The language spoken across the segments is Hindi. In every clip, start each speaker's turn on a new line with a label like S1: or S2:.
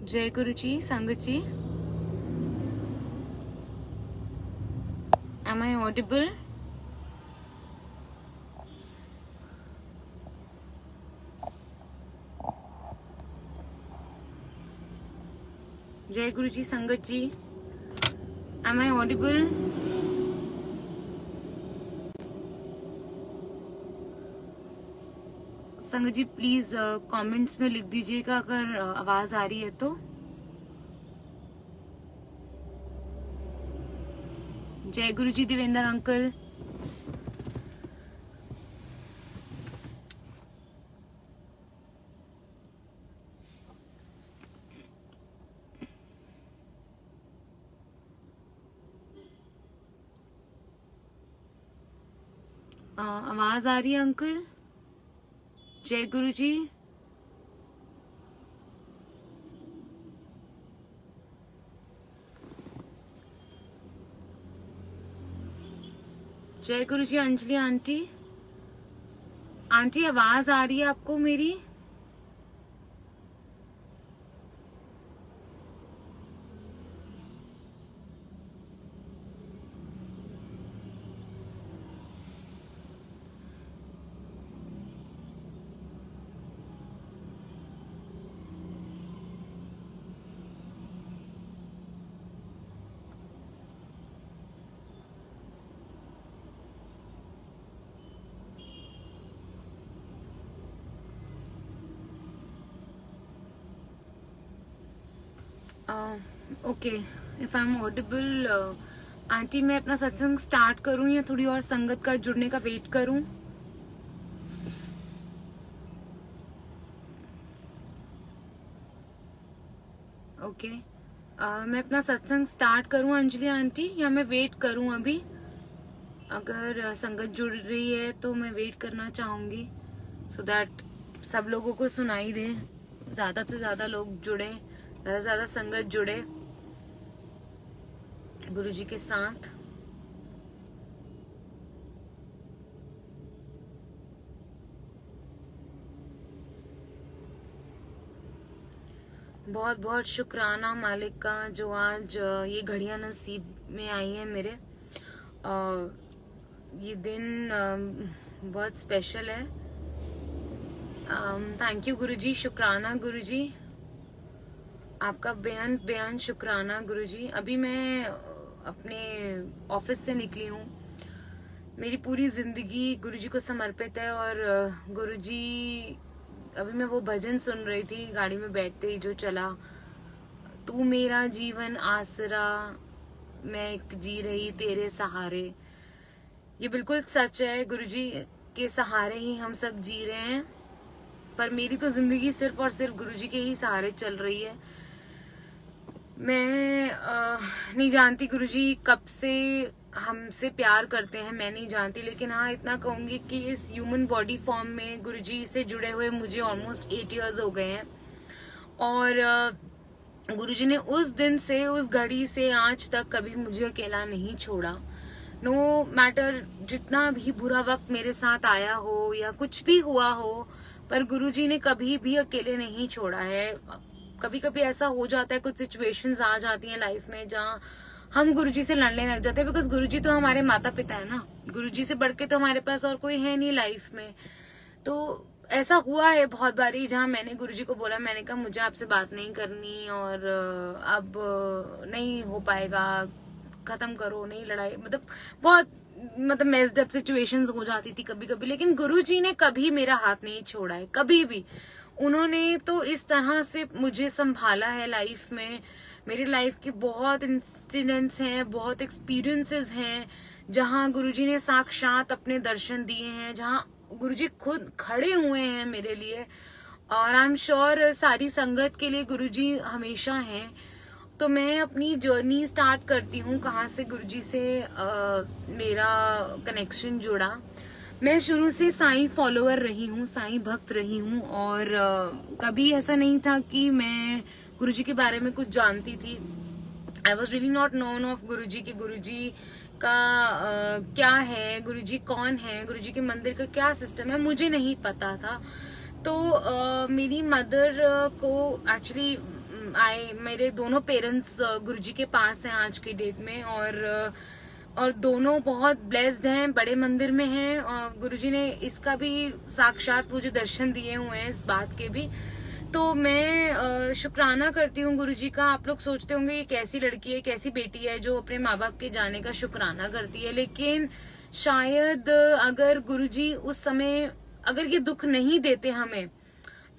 S1: जय गुरु जी, संगत जी, am I audible? जय गुरु जी, संगत जी, am I audible? संगत जी प्लीज कमेंट्स में लिख दीजिएगा अगर आवाज आ रही है तो। जय गुरु जी, देवेंद्र अंकल। आवाज आ रही है अंकल? जय गुरु जी। जय गुरु जी, अंजलि आंटी। आंटी आवाज आ रही है आपको मेरी? Okay, if I am audible. Aunty मैं अपना सत्संग स्टार्ट करूं या थोड़ी और संगत का जुड़ने का वेट करूं? ओके, मैं अपना सत्संग स्टार्ट करूं अंजलि आंटी या मैं वेट करूं अभी? अगर संगत जुड़ रही है तो मैं वेट करना चाहूंगी सो दैट सब लोगों को सुनाई दे, ज्यादा से ज्यादा लोग जुड़े, ज्यादा से ज्यादा संगत जुड़े गुरुजी के साथ। बहुत बहुत शुक्राना मालिक का जो आज ये घड़ियां नसीब में आई हैं मेरे। ये दिन बहुत स्पेशल है। थैंक यू गुरुजी, शुक्राना गुरुजी, आपका बेहद बेहद शुक्राना गुरुजी। अभी मैं अपने ऑफिस से निकली हूँ। मेरी पूरी जिंदगी गुरुजी को समर्पित है और गुरुजी, अभी मैं वो भजन सुन रही थी गाड़ी में बैठते ही जो चला, तू मेरा जीवन आसरा, मैं एक जी रही तेरे सहारे। ये बिल्कुल सच है, गुरुजी के सहारे ही हम सब जी रहे हैं। पर मेरी तो जिंदगी सिर्फ और सिर्फ गुरुजी के ही सहारे चल रही है। मैं नहीं जानती गुरुजी कब से हमसे प्यार करते हैं, मैं नहीं जानती, लेकिन हाँ इतना कहूंगी कि इस ह्यूमन बॉडी फॉर्म में गुरुजी से जुड़े हुए मुझे ऑलमोस्ट 8 इयर्स हो गए हैं। और गुरुजी ने उस दिन से, उस घड़ी से आज तक कभी मुझे अकेला नहीं छोड़ा। नो मैटर जितना भी बुरा वक्त मेरे साथ आया हो या कुछ भी हुआ हो, पर गुरुजी ने कभी भी अकेले नहीं छोड़ा है। कभी कभी ऐसा हो जाता है, कुछ सिचुएशंस आ जाती हैं लाइफ में जहाँ हम गुरुजी से लड़ने लग जाते हैं, बिकॉज गुरुजी तो हमारे माता पिता है ना। गुरुजी से बढ़ के तो हमारे पास और कोई है नहीं लाइफ में। तो ऐसा हुआ है बहुत बारी जहाँ मैंने गुरुजी को बोला, मैंने कहा मुझे आपसे बात नहीं करनी और अब नहीं हो पाएगा, खत्म करो, नहीं लड़ाई, बहुत मेस्ड अप सिचुएशंस हो जाती थी कभी कभी, लेकिन गुरुजी ने कभी मेरा हाथ नहीं छोड़ा है, कभी भी। उन्होंने तो इस तरह से मुझे संभाला है लाइफ में। मेरी लाइफ के बहुत इंसिडेंट्स हैं, बहुत एक्सपीरियंसेस हैं जहां गुरुजी ने साक्षात अपने दर्शन दिए हैं, जहां गुरुजी खुद खड़े हुए हैं मेरे लिए। और आई एम श्योर सारी संगत के लिए गुरुजी हमेशा हैं। तो मैं अपनी जर्नी स्टार्ट करती हूँ कहाँ से गुरुजी से मेरा कनेक्शन जुड़ा। मैं शुरू से साईं फॉलोअर रही हूँ, साईं भक्त रही हूँ और कभी ऐसा नहीं था कि मैं गुरुजी के बारे में कुछ जानती थी। I was really not known of Guruji के गुरुजी का क्या है, गुरुजी कौन है, गुरुजी के मंदिर का क्या सिस्टम है, मुझे नहीं पता था। तो मेरी मदर को एक्चुअली मेरे दोनों पेरेंट्स गुरुजी के पास हैं आज की डेट में, और दोनों बहुत ब्लेस्ड हैं, बड़े मंदिर में हैं। गुरुजी ने इसका भी साक्षात मुझे दर्शन दिए हुए हैं, इस बात के भी। तो मैं शुक्राना करती हूँ गुरुजी का। आप लोग सोचते होंगे ये कैसी लड़की है, कैसी बेटी है जो अपने माँ बाप के जाने का शुक्राना करती है, लेकिन शायद अगर गुरुजी उस समय अगर ये दुख नहीं देते हमें,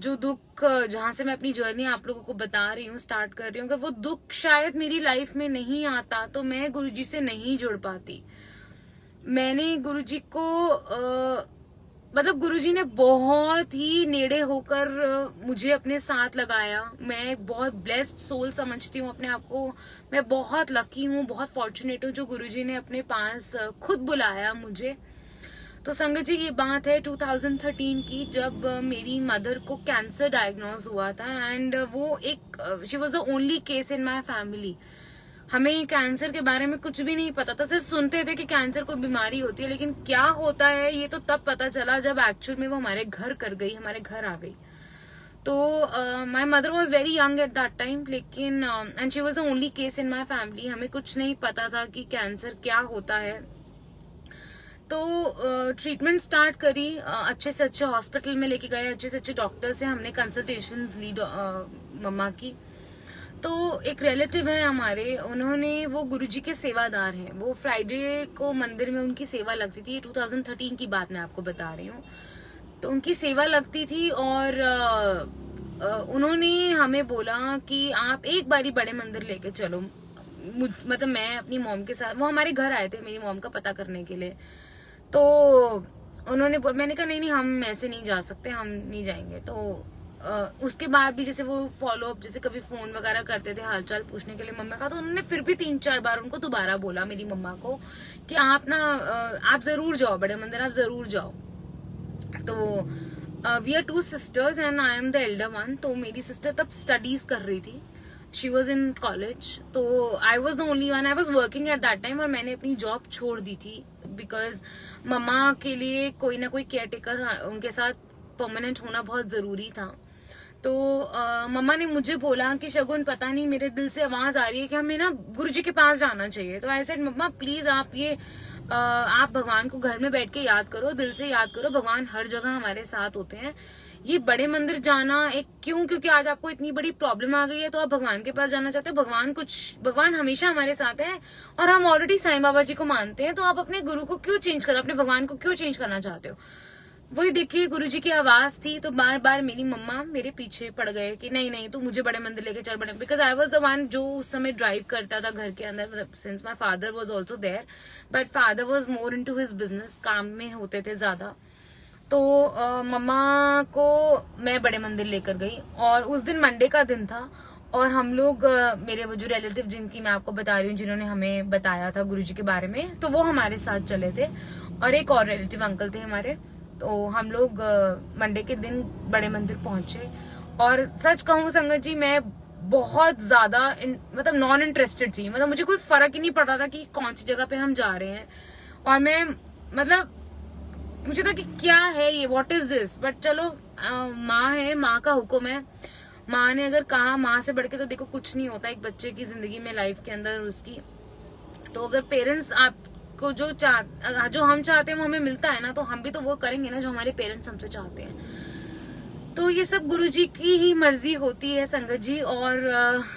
S1: जो दुख जहां से मैं अपनी जर्नी आप लोगों को बता रही हूँ, स्टार्ट कर रही हूँ, अगर वो दुख शायद मेरी लाइफ में नहीं आता तो मैं गुरुजी से नहीं जुड़ पाती। मैंने गुरुजी को मतलब गुरुजी ने बहुत ही नेड़े होकर मुझे अपने साथ लगाया। मैं एक बहुत ब्लेस्ड सोल समझती हूँ अपने आप को। मैं बहुत लकी हूँ, बहुत फॉर्चुनेट हूँ जो गुरुजी ने अपने पास खुद बुलाया मुझे। तो संगत जी, ये बात है 2013 की, जब मेरी मदर को कैंसर डायग्नोज हुआ था। एंड वो एक she was the only case in my family. हमें कैंसर के बारे में कुछ भी नहीं पता था, सिर्फ सुनते थे कि कैंसर कोई बीमारी होती है, लेकिन क्या होता है ये तो तब पता चला जब एक्चुअल में वो हमारे घर कर गई, हमारे घर आ गई। तो my mother was very young at that time, लेकिन and she was the only case in my family. हमें कुछ नहीं पता था कि कैंसर क्या होता है। तो ट्रीटमेंट स्टार्ट करी, अच्छे से अच्छे हॉस्पिटल में लेके गए, अच्छे से अच्छे डॉक्टर से हमने कंसल्टेशंस ली मम्मा की। तो एक रिलेटिव है हमारे, उन्होंने, वो गुरुजी के सेवादार हैं, वो फ्राइडे को मंदिर में उनकी सेवा लगती थी। 2013 की बात मैं आपको बता रही हूँ। तो उनकी सेवा लगती थी और उन्होंने हमें बोला कि आप एक बारी बड़े मंदिर लेके चलो। मतलब मैं अपनी मॉम के साथ, वो हमारे घर आए थे मेरी मॉम का पता करने के लिए। तो मैंने कहा नहीं हम ऐसे नहीं जा सकते, हम नहीं जाएंगे। तो उसके बाद भी जैसे वो फॉलो अप, जैसे कभी फोन वगैरह करते थे हालचाल पूछने के लिए मम्मा का, तो उन्होंने फिर भी 3-4 बार उनको दोबारा बोला मेरी मम्मा को कि आप ना आप जरूर जाओ बड़े मंदिर, आप जरूर जाओ। तो we are 2 sisters and I am the elder one. तो मेरी सिस्टर तब स्टडीज कर रही थी, शी वॉज इन कॉलेज। तो I was the only one, I was working at that time, और मैंने अपनी जॉब छोड़ दी थी बिकॉज मम्मा के लिए कोई ना कोई केयर टेकर उनके साथ परमानेंट होना बहुत जरूरी था। तो मम्मा ने मुझे बोला कि शगुन, पता नहीं मेरे दिल से आवाज आ रही है कि हमें ना गुरुजी के पास जाना चाहिए। तो आई सेड मम्मा प्लीज आप आप भगवान को घर में बैठ के याद करो, दिल से याद करो, भगवान हर जगह हमारे साथ होते हैं। ये बड़े मंदिर जाना एक क्योंकि आज आपको इतनी बड़ी प्रॉब्लम आ गई है तो आप भगवान के पास जाना चाहते हो। भगवान हमेशा हमारे साथ है और हम ऑलरेडी साईं बाबा जी को मानते हैं, तो आप अपने गुरु को क्यों चेंज करो, अपने भगवान को क्यों चेंज करना चाहते हो। वही देखिए गुरुजी की आवाज थी। तो बार बार मेरी मम्मा मेरे पीछे पड़ गए कि नहीं तू मुझे बड़े मंदिर लेके चल, बड़े, because I was the one जो उस समय ड्राइव करता था घर के अंदर, since my father was also there, but father was more into his business, काम में होते थे ज्यादा। तो मम्मा को मैं बड़े मंदिर लेकर गई और उस दिन मंडे का दिन था और हम लोग मेरे वो जो रिलेटिव जिनकी मैं आपको बता रही हूँ, जिन्होंने हमें बताया था गुरुजी के बारे में, तो वो हमारे साथ चले थे और एक और रिलेटिव अंकल थे हमारे। तो हम लोग मंडे के दिन बड़े मंदिर पहुंचे और सच कहूँ संगत जी, मैं बहुत ज्यादा मतलब नॉन इंटरेस्टेड थी। मतलब मुझे कोई फर्क ही नहीं पड़ रहा था कि कौन सी जगह पे हम जा रहे हैं, और मैं मतलब मुझे था कि क्या है ये, व्हाट इज दिस। बट चलो माँ है, माँ का हुक्म है, माँ ने अगर कहा, माँ से बढ़ के तो देखो कुछ नहीं होता एक बच्चे की जिंदगी में, लाइफ के अंदर उसकी। तो अगर पेरेंट्स आपको जो हम चाहते हैं वो हमें मिलता है ना, तो हम भी तो वो करेंगे ना जो हमारे पेरेंट्स हमसे चाहते हैं। तो ये सब गुरुजी की ही मर्जी होती है संगत जी। और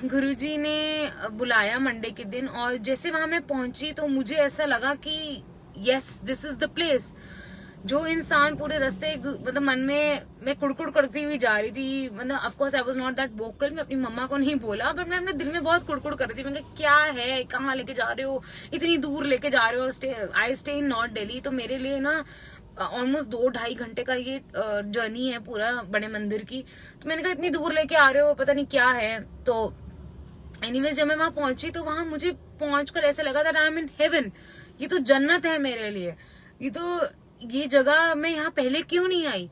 S1: गुरुजी ने बुलाया मंडे के दिन, और जैसे वहां मैं पहुंची तो मुझे ऐसा लगा कि yes this is the place. जो इंसान पूरे रास्ते मतलब मन में मैं कुड़कुड़ करती हुई जा रही थी, मतलब of course I was not that vocal, मैं अपनी मम्मा को नहीं बोला, बट मैं अपने दिल में बहुत कुड़कुड़ कर रही थी। मैं क्या है, कहाँ लेके जा रहे हो, इतनी दूर लेके जा रहे हो। I stay in north Delhi, तो मेरे लिए ना ऑलमोस्ट 2-2.5 घंटे का ये जर्नी है पूरा बड़े मंदिर की। तो मैंने कहा इतनी दूर लेके आ रहे हो, पता नहीं क्या है। तो एनीवेज जब मैं वहां पहुंची तो वहां मुझे पहुंचकर ऐसा लगा था आई एम इन हेवन, ये तो जन्नत है मेरे लिए, ये जगह मैं यहाँ पहले क्यों नहीं आई।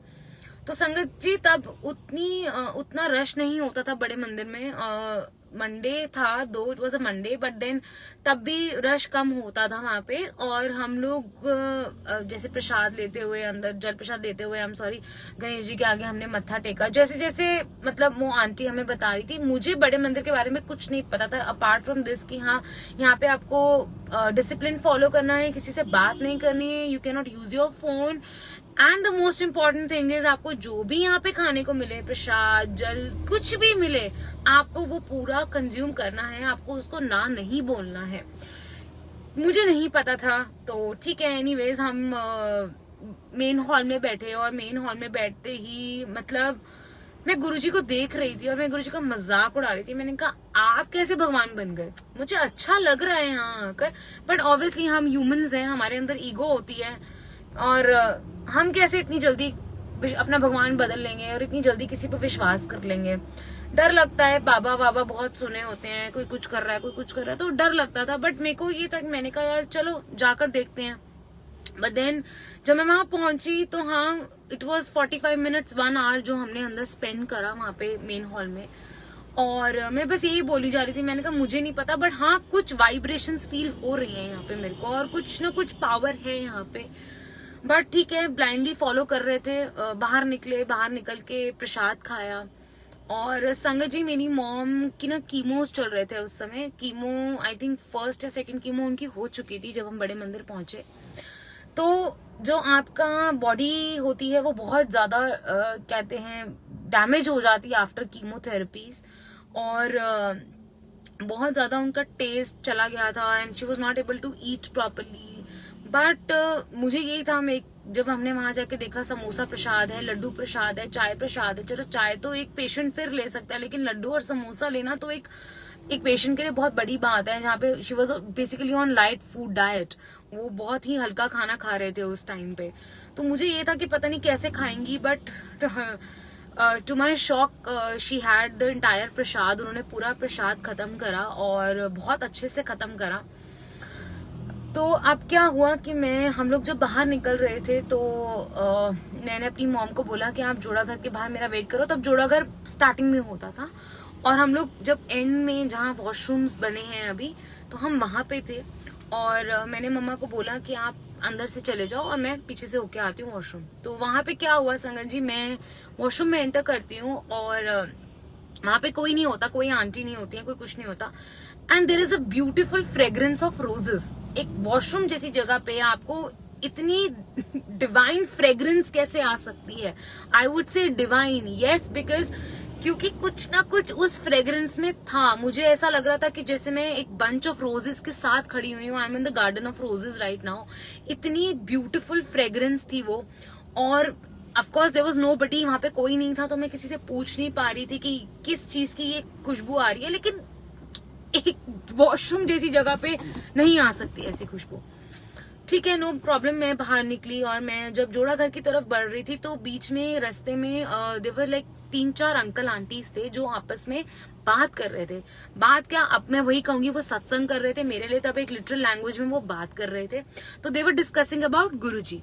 S1: तो संगत जी तब उतना रश नहीं होता था बड़े मंदिर में, मंडे था, though it was a Monday, but then तब भी रश कम होता था वहां पे। और हम लोग जैसे प्रसाद लेते हुए, अंदर जल प्रसाद लेते हुए, हम सॉरी, गणेश जी के आगे हमने मत्था टेका। जैसे जैसे मतलब वो आंटी हमें बता रही थी, मुझे बड़े मंदिर के बारे में कुछ नहीं पता था अपार्ट फ्रॉम दिस कि हाँ यहाँ पे आपको डिसिप्लिन फॉलो करना है, किसी से बात नहीं करनी है, you can not use your phone, and the most important thing is आपको जो भी यहाँ पे खाने को मिले, प्रसाद, जल, कुछ भी मिले, आपको वो पूरा कंज्यूम करना है, आपको उसको ना नहीं बोलना है। मुझे नहीं पता था, तो ठीक है। एनीवेज हम मेन हॉल में बैठे, और मेन हॉल में बैठते ही मतलब मैं गुरुजी को देख रही थी और मैं गुरुजी का मजाक उड़ा रही थी। मैंने कहा आप कैसे भगवान बन गए, मुझे अच्छा लग रहा है यहाँ आकर, बट ऑब्वियसली हम ह्यूमंस हैं, हमारे अंदर ईगो होती है, और हम कैसे इतनी जल्दी अपना भगवान बदल लेंगे और इतनी जल्दी किसी पर विश्वास कर लेंगे। डर लगता है, बाबा बाबा बहुत सुने होते हैं, कोई कुछ कर रहा है, कोई कुछ कर रहा है, तो डर लगता था। बट मेरे को ये था कि मैंने कहा यार चलो जाकर देखते हैं। बट देन जब मैं वहां पहुंची तो हाँ, इट वॉज 45 मिनट्स 1 आवर जो हमने अंदर स्पेंड करा वहां पे मेन हॉल में। और मैं बस यही बोली जा रही थी, मैंने कहा मुझे नहीं पता, बट हाँ कुछ वाइब्रेशंस फील हो रही हैं यहाँ पे मेरे को, और कुछ ना कुछ पावर है यहाँ पे। बट ठीक है, ब्लाइंडली फॉलो कर रहे थे। बाहर निकले, बाहर निकल के प्रसाद खाया। और संगत जी, मेरी मॉम की ना कीमोस चल रहे थे उस समय। कीमो आई थिंक फर्स्ट या सेकंड कीमो उनकी हो चुकी थी जब हम बड़े मंदिर पहुंचे। तो जो आपका बॉडी होती है वो बहुत ज्यादा कहते हैं डैमेज हो जाती है आफ्टर कीमोथेरेपीज, और बहुत ज्यादा उनका टेस्ट चला गया था, and she was not able to eat properly. But मुझे यही था, जब हमने वहां जाके देखा समोसा प्रसाद है, लड्डू प्रसाद है, चाय प्रसाद है। चलो चाय तो एक पेशेंट फिर ले सकता है, लेकिन लड्डू और समोसा लेना तो एक पेशेंट के लिए बहुत बड़ी बात है। जहाँ पे she was basically on light food diet, वो बहुत ही हल्का खाना खा रहे थे उस टाइम पे। तो मुझे ये था कि पता नहीं कैसे खाएंगी, but to my shock she had the entire prasad. उन्होंने पूरा प्रसाद खत्म करा और बहुत अच्छे से खत्म करा। तो अब क्या हुआ कि हम लोग जब बाहर निकल रहे थे तो मैंने अपनी मॉम को बोला कि आप जोड़ा घर के बाहर मेरा वेट करो। तब जोड़ा घर स्टार्टिंग में होता था, और हम लोग जब एंड में जहाँ वॉशरूम्स बने हैं अभी, तो हम वहां पे थे। और मैंने मम्मा को बोला कि आप अंदर से चले जाओ और मैं पीछे से होके आती हूँ वॉशरूम। तो वहां पे क्या हुआ संगत जी, मैं वॉशरूम में एंटर करती हूँ और वहां पे कोई नहीं होता, कोई आंटी नहीं होती है, कोई कुछ नहीं होता। And there is a beautiful fragrance of roses. एक वॉशरूम जैसी जगह पे आपको इतनी डिवाइन फ्रेग्रेंस कैसे आ सकती है? I would say divine, yes, because क्योंकि कुछ ना कुछ उस फ्रेग्रेंस में था। मुझे ऐसा लग रहा था कि जैसे मैं एक बंच ऑफ रोजेस के साथ खड़ी हुई हूँ। I am in the garden of roses right now. इतनी ब्यूटीफुल फ्रेग्रेंस थी वो। और ऑफकोर्स देयर वाज नोबडी, वहां पे कोई नहीं था, तो मैं किसी से पूछ नहीं पा रही थी कि किस चीज की ये खुशबू आ रही है। लेकिन एक वॉशरूम जैसी जगह पे नहीं आ सकती ऐसी खुशबू। ठीक है, नो प्रॉब्लम। मैं बाहर निकली और मैं जब जोड़ा घर की तरफ बढ़ रही थी तो बीच में रास्ते में देवर लाइक 3-4 अंकल आंटीज थे जो आपस में बात कर रहे थे। बात क्या, अब मैं वही कहूंगी, वो सत्संग कर रहे थे। मेरे लिए तब एक लिटरल लैंग्वेज में वो बात कर रहे थे। तो दे वर डिस्कसिंग अबाउट गुरुजी।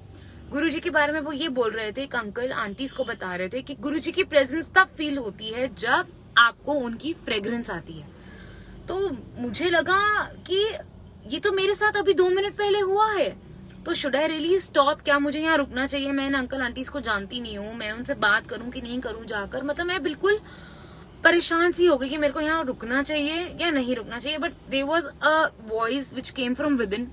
S1: गुरुजी के बारे में वो ये बोल रहे थे, एक अंकल आंटीज को बता रहे थे कि गुरुजी की प्रेजेंस तब फील होती है जब आपको उनकी फ्रेग्रेंस आती है। तो मुझे लगा कि ये तो मेरे साथ अभी 2 मिनट पहले हुआ है, तो शुड आई रियली स्टॉप? क्या मुझे यहाँ रुकना चाहिए? मैं इन अंकल आंटीज को जानती नहीं हूँ, मैं उनसे बात करूं कि नहीं करूं जाकर? मतलब मैं बिल्कुल परेशान सी हो गई कि मेरे को यहाँ रुकना चाहिए या नहीं रुकना चाहिए। But there was a voice which came from within.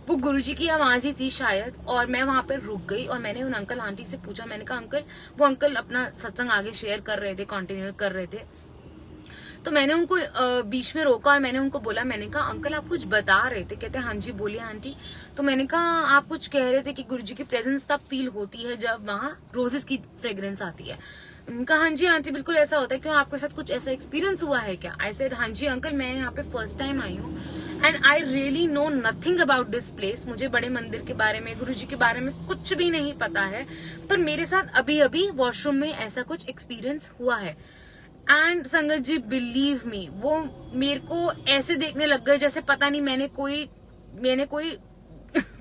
S1: वो गुरुजी की आवाज ही थी शायद, और मैं वहां पर रुक गई और मैंने उन अंकल आंटी से पूछा। मैंने कहा अंकल, वो अंकल अपना सत्संग आगे शेयर कर रहे थे, कंटिन्यू कर रहे थे। तो मैंने उनको बीच में रोका और मैंने उनको बोला, मैंने कहा अंकल आप कुछ बता रहे थे? कहते हाँ जी बोलिए आंटी। तो मैंने कहा आप कुछ कह रहे थे कि गुरुजी की प्रेजेंस तब फील होती है जब वहां रोजेस की फ्रेग्रेंस आती है। उनका हाँ जी आंटी बिल्कुल ऐसा होता है। क्यों, आपके साथ कुछ ऐसा एक्सपीरियंस हुआ है क्या? आई सेड हाँ जी अंकल, मैं यहाँ पे फर्स्ट टाइम आई हूँ and I really know nothing about this place. मुझे बड़े मंदिर के बारे में, गुरुजी के बारे में कुछ भी नहीं पता है, पर मेरे साथ अभी अभी वॉशरूम में ऐसा कुछ एक्सपीरियंस हुआ है। एंड संगत जी बिलीव मी, वो मेरे को ऐसे देखने लग गए जैसे पता नहीं मैंने कोई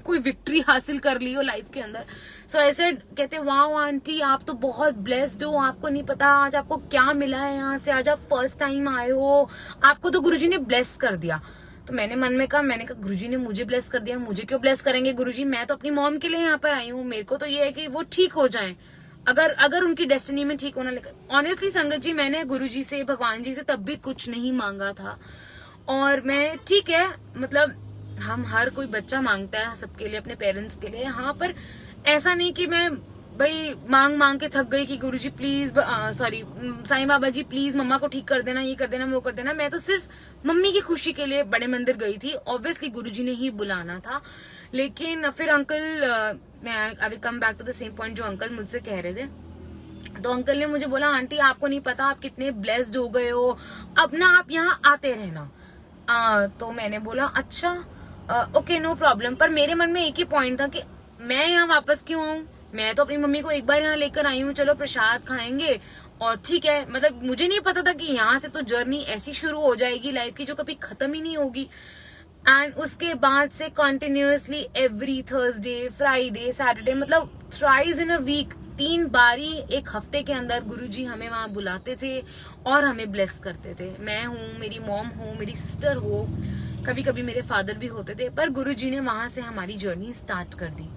S1: कोई विक्ट्री हासिल कर ली हो लाइफ के अंदर। सो ऐसे कहते वाओ आंटी आप तो बहुत ब्लेस्ड हो, आपको नहीं पता आज आपको क्या मिला है यहाँ से, आज आप फर्स्ट टाइम आए हो, आपको तो गुरुजी ने ब्लेस कर दिया। तो मैंने मन में कहा गुरुजी ने मुझे ब्लेस कर दिया, मुझे क्यों ब्लेस करेंगे गुरुजी, मैं तो अपनी मॉम के लिए यहाँ पर आई हूँ, मेरे को तो ये है कि वो ठीक हो जाए, अगर उनकी डेस्टिनी में ठीक होना। लेकिन ऑनेस्टली संगत जी मैंने गुरुजी से, भगवान जी से तब भी कुछ नहीं मांगा था। और मैं ठीक है, मतलब हम हर कोई बच्चा मांगता है सबके लिए, अपने पेरेंट्स के लिए, हाँ, पर ऐसा नहीं कि मैं भाई मांग मांग के थक गई कि Guruji please, sorry Sai Baba ji please मम्मा को ठीक कर देना, ये कर देना, वो कर देना। मैं तो सिर्फ मम्मी की खुशी के लिए बड़े मंदिर गई थी, ऑब्वियसली गुरुजी ने ही बुलाना था। लेकिन फिर अंकल, मैं I will come back to the same point जो अंकल मुझसे कह रहे थे। तो अंकल ने मुझे बोला आंटी आपको नहीं पता आप कितने ब्लेस्ड हो गए हो, अब ना आप यहाँ आते रहना। तो मैंने बोला अच्छा ओके नो प्रॉब्लम। पर मेरे मन में एक ही पॉइंट था कि मैं यहाँ वापस क्यों आऊं, मैं तो अपनी मम्मी को एक बार यहाँ लेकर आई हूँ, चलो प्रसाद खाएंगे और ठीक है। मतलब मुझे नहीं पता था कि यहाँ से तो जर्नी ऐसी शुरू हो जाएगी लाइफ की जो कभी खत्म ही नहीं होगी। एंड उसके बाद से continuously every Thursday, Friday, Saturday, मतलब थ्राइस इन अ वीक, 3 बारी एक हफ्ते के अंदर गुरुजी हमें वहां बुलाते थे और हमें ब्लेस करते थे। मैं हूँ, मेरी मॉम हो, मेरी सिस्टर हो, कभी कभी मेरे फादर भी होते थे, पर गुरुजी ने वहां से हमारी जर्नी स्टार्ट कर दी।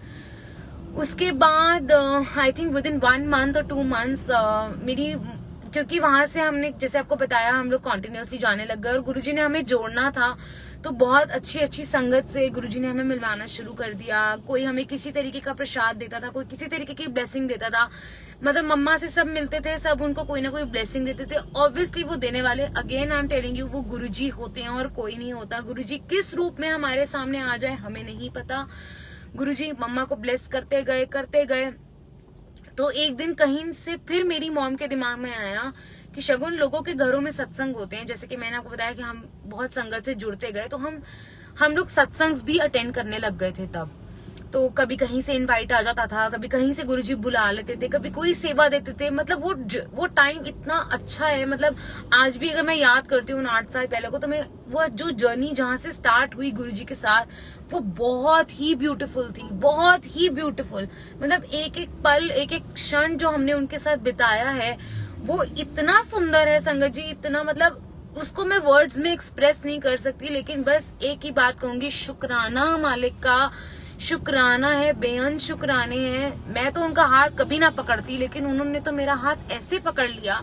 S1: उसके बाद I think with in 1 month और 2 मंथ्स मेरी, क्योंकि वहां से हमने जैसे आपको बताया हम लोग कॉन्टिन्यूअसली जाने लग गए और गुरुजी ने हमें जोड़ना था, तो बहुत अच्छी अच्छी संगत से गुरुजी ने हमें मिलवाना शुरू कर दिया। कोई हमें किसी तरीके का प्रसाद देता था, कोई किसी तरीके की ब्लेसिंग देता था। मतलब मम्मा से सब मिलते थे, सब उनको कोई ना कोई ब्लेसिंग देते थे। ऑब्वियसली वो देने वाले, again I am telling you, वो गुरुजी होते हैं और कोई नहीं होता। गुरुजी किस रूप में हमारे सामने आ जाए हमें नहीं पता। गुरुजी मम्मा को ब्लेस करते गए। तो एक दिन कहीं से फिर मेरी मॉम के दिमाग में आया कि शगुन लोगों के घरों में सत्संग होते हैं। जैसे कि मैंने आपको बताया कि हम बहुत संगत से जुड़ते गए, तो हम लोग सत्संग भी अटेंड करने लग गए थे तब। तो कभी कहीं से इनवाइट आ जाता था, कभी कहीं से गुरुजी बुला लेते थे, कभी कोई सेवा देते थे। मतलब वो टाइम इतना अच्छा है। मतलब आज भी अगर मैं याद करती हूँ 8 साल पहले को, तो मैं वो जो जर्नी जहां से स्टार्ट हुई गुरुजी के साथ, वो बहुत ही ब्यूटीफुल थी, बहुत ही ब्यूटीफुल। मतलब एक एक पल, एक एक क्षण जो हमने उनके साथ बिताया है वो इतना सुंदर है संगत जी, इतना, मतलब उसको मैं वर्ड्स में एक्सप्रेस नहीं कर सकती। लेकिन बस एक ही बात कहूंगी, शुक्राना मालिक का, शुक्राना है, बेअंत शुक्राने हैं। मैं तो उनका हाथ कभी ना पकड़ती, लेकिन उन्होंने तो मेरा हाथ ऐसे पकड़ लिया।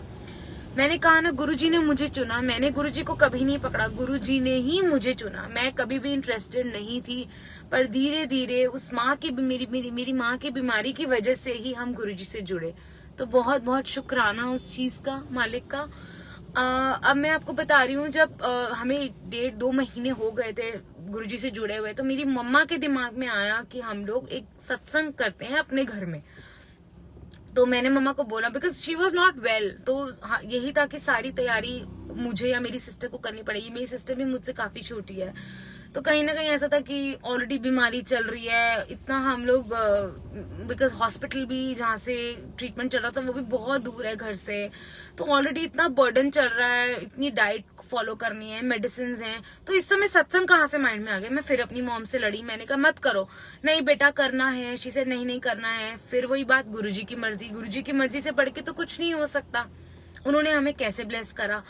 S1: मैंने कहा ना गुरुजी ने मुझे चुना, मैंने गुरुजी को कभी नहीं पकड़ा, गुरुजी ने ही मुझे चुना। मैं कभी भी इंटरेस्टेड नहीं थी, पर धीरे धीरे उस माँ की, मेरी माँ की बीमारी की वजह से ही हम गुरुजी से जुड़े। तो बहुत बहुत शुक्राना उस चीज का, मालिक का। अब मैं आपको बता रही हूँ, जब हमें 1.5-2 महीने हो गए थे गुरुजी से जुड़े हुए, तो मेरी मम्मा के दिमाग में आया कि हम लोग एक सत्संग करते हैं अपने घर में। तो मैंने मम्मा को बोला, because she was not well, तो यही था कि सारी तैयारी मुझे या मेरी सिस्टर को करनी पड़ेगी। मेरी सिस्टर भी मुझसे काफी छोटी है, तो कहीं ना कहीं ऐसा था कि ऑलरेडी बीमारी चल रही है, इतना हम लोग, बिकॉज हॉस्पिटल भी जहाँ से ट्रीटमेंट चल रहा था वो भी बहुत दूर है घर से, तो ऑलरेडी इतना बर्डन चल रहा है, इतनी डाइट फॉलो करनी है, मेडिसिन हैं। तो इस समय सत्संग कहाँ से माइंड में आ गया। मैं फिर अपनी मॉम से लड़ी, मैंने कहा मत करो, नहीं बेटा करना है, शी से नहीं करना है। फिर वही बात, गुरुजी की मर्जी से बढ़ के तो कुछ नहीं हो सकता। उन्होंने हमें कैसे ब्लेस करा।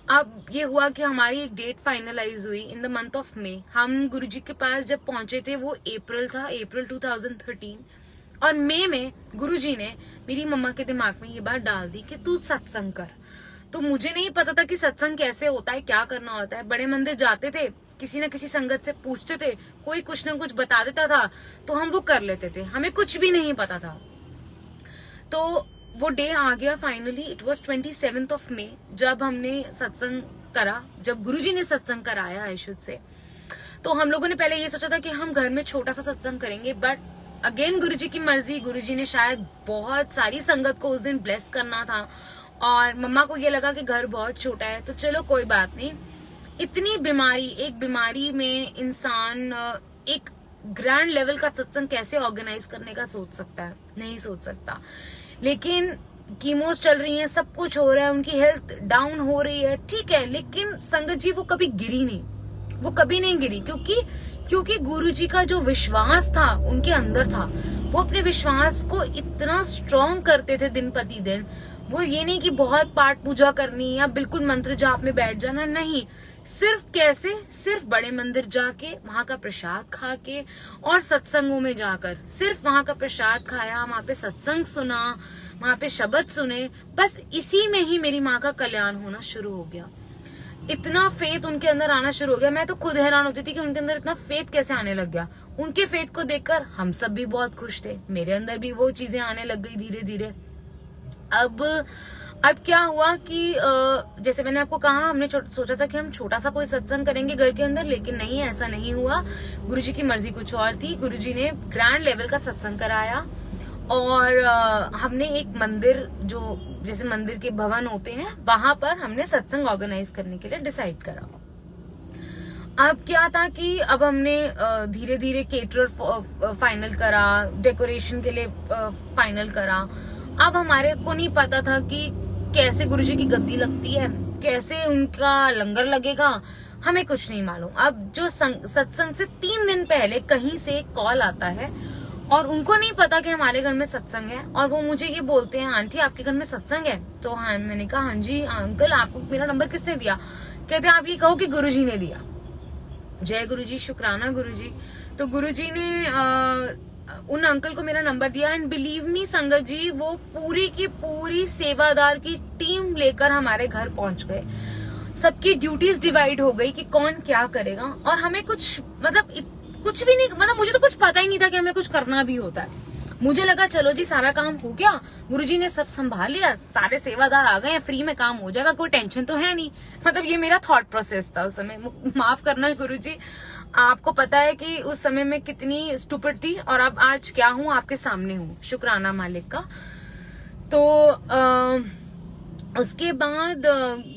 S1: अब ये हुआ कि हमारी एक डेट फाइनलाइज हुई in the month of May. हम गुरुजी के पास जब पहुंचे थे वो अप्रैल था, अप्रैल 2013, और मई में गुरुजी ने मेरी मम्मा के दिमाग में ये बात डाल दी कि तू सत्संग कर। तो मुझे नहीं पता था कि सत्संग कैसे होता है, क्या करना होता है। बड़े मंदिर जाते थे, किसी न किसी संगत से पूछते थे, कोई कुछ ना कुछ बता देता था, तो हम वो कर लेते थे, हमें कुछ भी नहीं पता था। तो वो डे आ गया finally, it was 27th of May, जब हमने सत्संग करा, जब गुरुजी ने सत्संग कराया आयुष्युत से। तो हम लोगों ने पहले ये सोचा था कि हम घर में छोटा सा सत्संग करेंगे, बट अगेन गुरुजी की मर्जी, गुरुजी ने शायद बहुत सारी संगत को उस दिन ब्लेस करना था, और मम्मा को ये लगा कि घर बहुत छोटा है, तो चलो कोई बात नहीं। इतनी बीमारी, एक बीमारी में इंसान एक ग्रैंड लेवल का सत्संग कैसे ऑर्गेनाइज करने का सोच सकता है, नहीं सोच सकता। लेकिन कीमोस चल रही हैं, सब कुछ हो रहा है, उनकी हेल्थ डाउन हो रही है, ठीक है, लेकिन संगत जी वो कभी गिरी नहीं, वो कभी नहीं गिरी, क्योंकि क्योंकि गुरुजी का जो विश्वास था उनके अंदर था, वो अपने विश्वास को इतना स्ट्रॉन्ग करते थे दिन प्रति दिन। वो ये नहीं कि बहुत पाठ पूजा करनी या बिल्कुल मंत्र जाप में बैठ जाना, नहीं, सिर्फ कैसे, सिर्फ बड़े मंदिर जाके वहां का प्रसाद खा के और सत्संगों में जाकर सिर्फ वहां का प्रसाद खाया, वहां पे सत्संग सुना, वहां पे शब्द सुने, बस इसी में ही मेरी माँ का कल्याण होना शुरू हो गया। इतना फेथ उनके अंदर आना शुरू हो गया। मैं तो खुद हैरान होती थी कि उनके अंदर इतना फेथ कैसे आने लग गया। उनके फेथ को देखकर हम सब भी बहुत खुश थे, मेरे अंदर भी वो चीजें आने लग गई धीरे धीरे। अब क्या हुआ कि जैसे मैंने आपको कहा, हमने सोचा था कि हम छोटा सा कोई सत्संग करेंगे घर के अंदर, लेकिन नहीं, ऐसा नहीं हुआ। गुरुजी की मर्जी कुछ और थी। गुरुजी ने ग्रैंड लेवल का सत्संग कराया और हमने एक मंदिर, जो जैसे मंदिर के भवन होते हैं, वहां पर हमने सत्संग ऑर्गेनाइज करने के लिए डिसाइड करा। अब क्या था कि अब हमने धीरे धीरे केटरर फाइनल करा, डेकोरेशन के लिए फाइनल करा। अब हमारे को नहीं पता था कि कैसे गुरुजी की गद्दी लगती है, कैसे उनका लंगर लगेगा, हमें कुछ नहीं मालूम। अब जो सत्संग से 3 दिन पहले कहीं से एक कॉल आता है और उनको नहीं पता कि हमारे घर में सत्संग है, और वो मुझे ये बोलते हैं, आंटी आपके घर में सत्संग है? तो हाँ, मैंने कहा हाँ जी अंकल, आपको मेरा नंबर किसने दिया? कहते आप ये कहो कि गुरुजी ने दिया। जय गुरुजी, शुक्राना गुरुजी। तो गुरुजी ने उन अंकल को मेरा नंबर दिया, एंड बिलीव मी संगत जी, वो पूरी की पूरी सेवादार की टीम लेकर हमारे घर पहुंच गए। सबकी ड्यूटीज डिवाइड हो गई कि कौन क्या करेगा, और हमें कुछ कुछ भी नहीं, मतलब मुझे तो कुछ पता ही नहीं था कि हमें कुछ करना भी होता है। मुझे लगा चलो जी सारा काम हो गया, गुरुजी ने सब संभाल लिया, सारे सेवादार आ गए हैं, फ्री में काम हो जाएगा, कोई टेंशन तो है नहीं। मतलब ये मेरा थॉट प्रोसेस था उस समय। माफ करना गुरुजी, आपको पता है कि उस समय में कितनी स्टूपिड थी, और अब आज क्या हूँ, आपके सामने हूँ, शुक्राना मालिक का। तो उसके बाद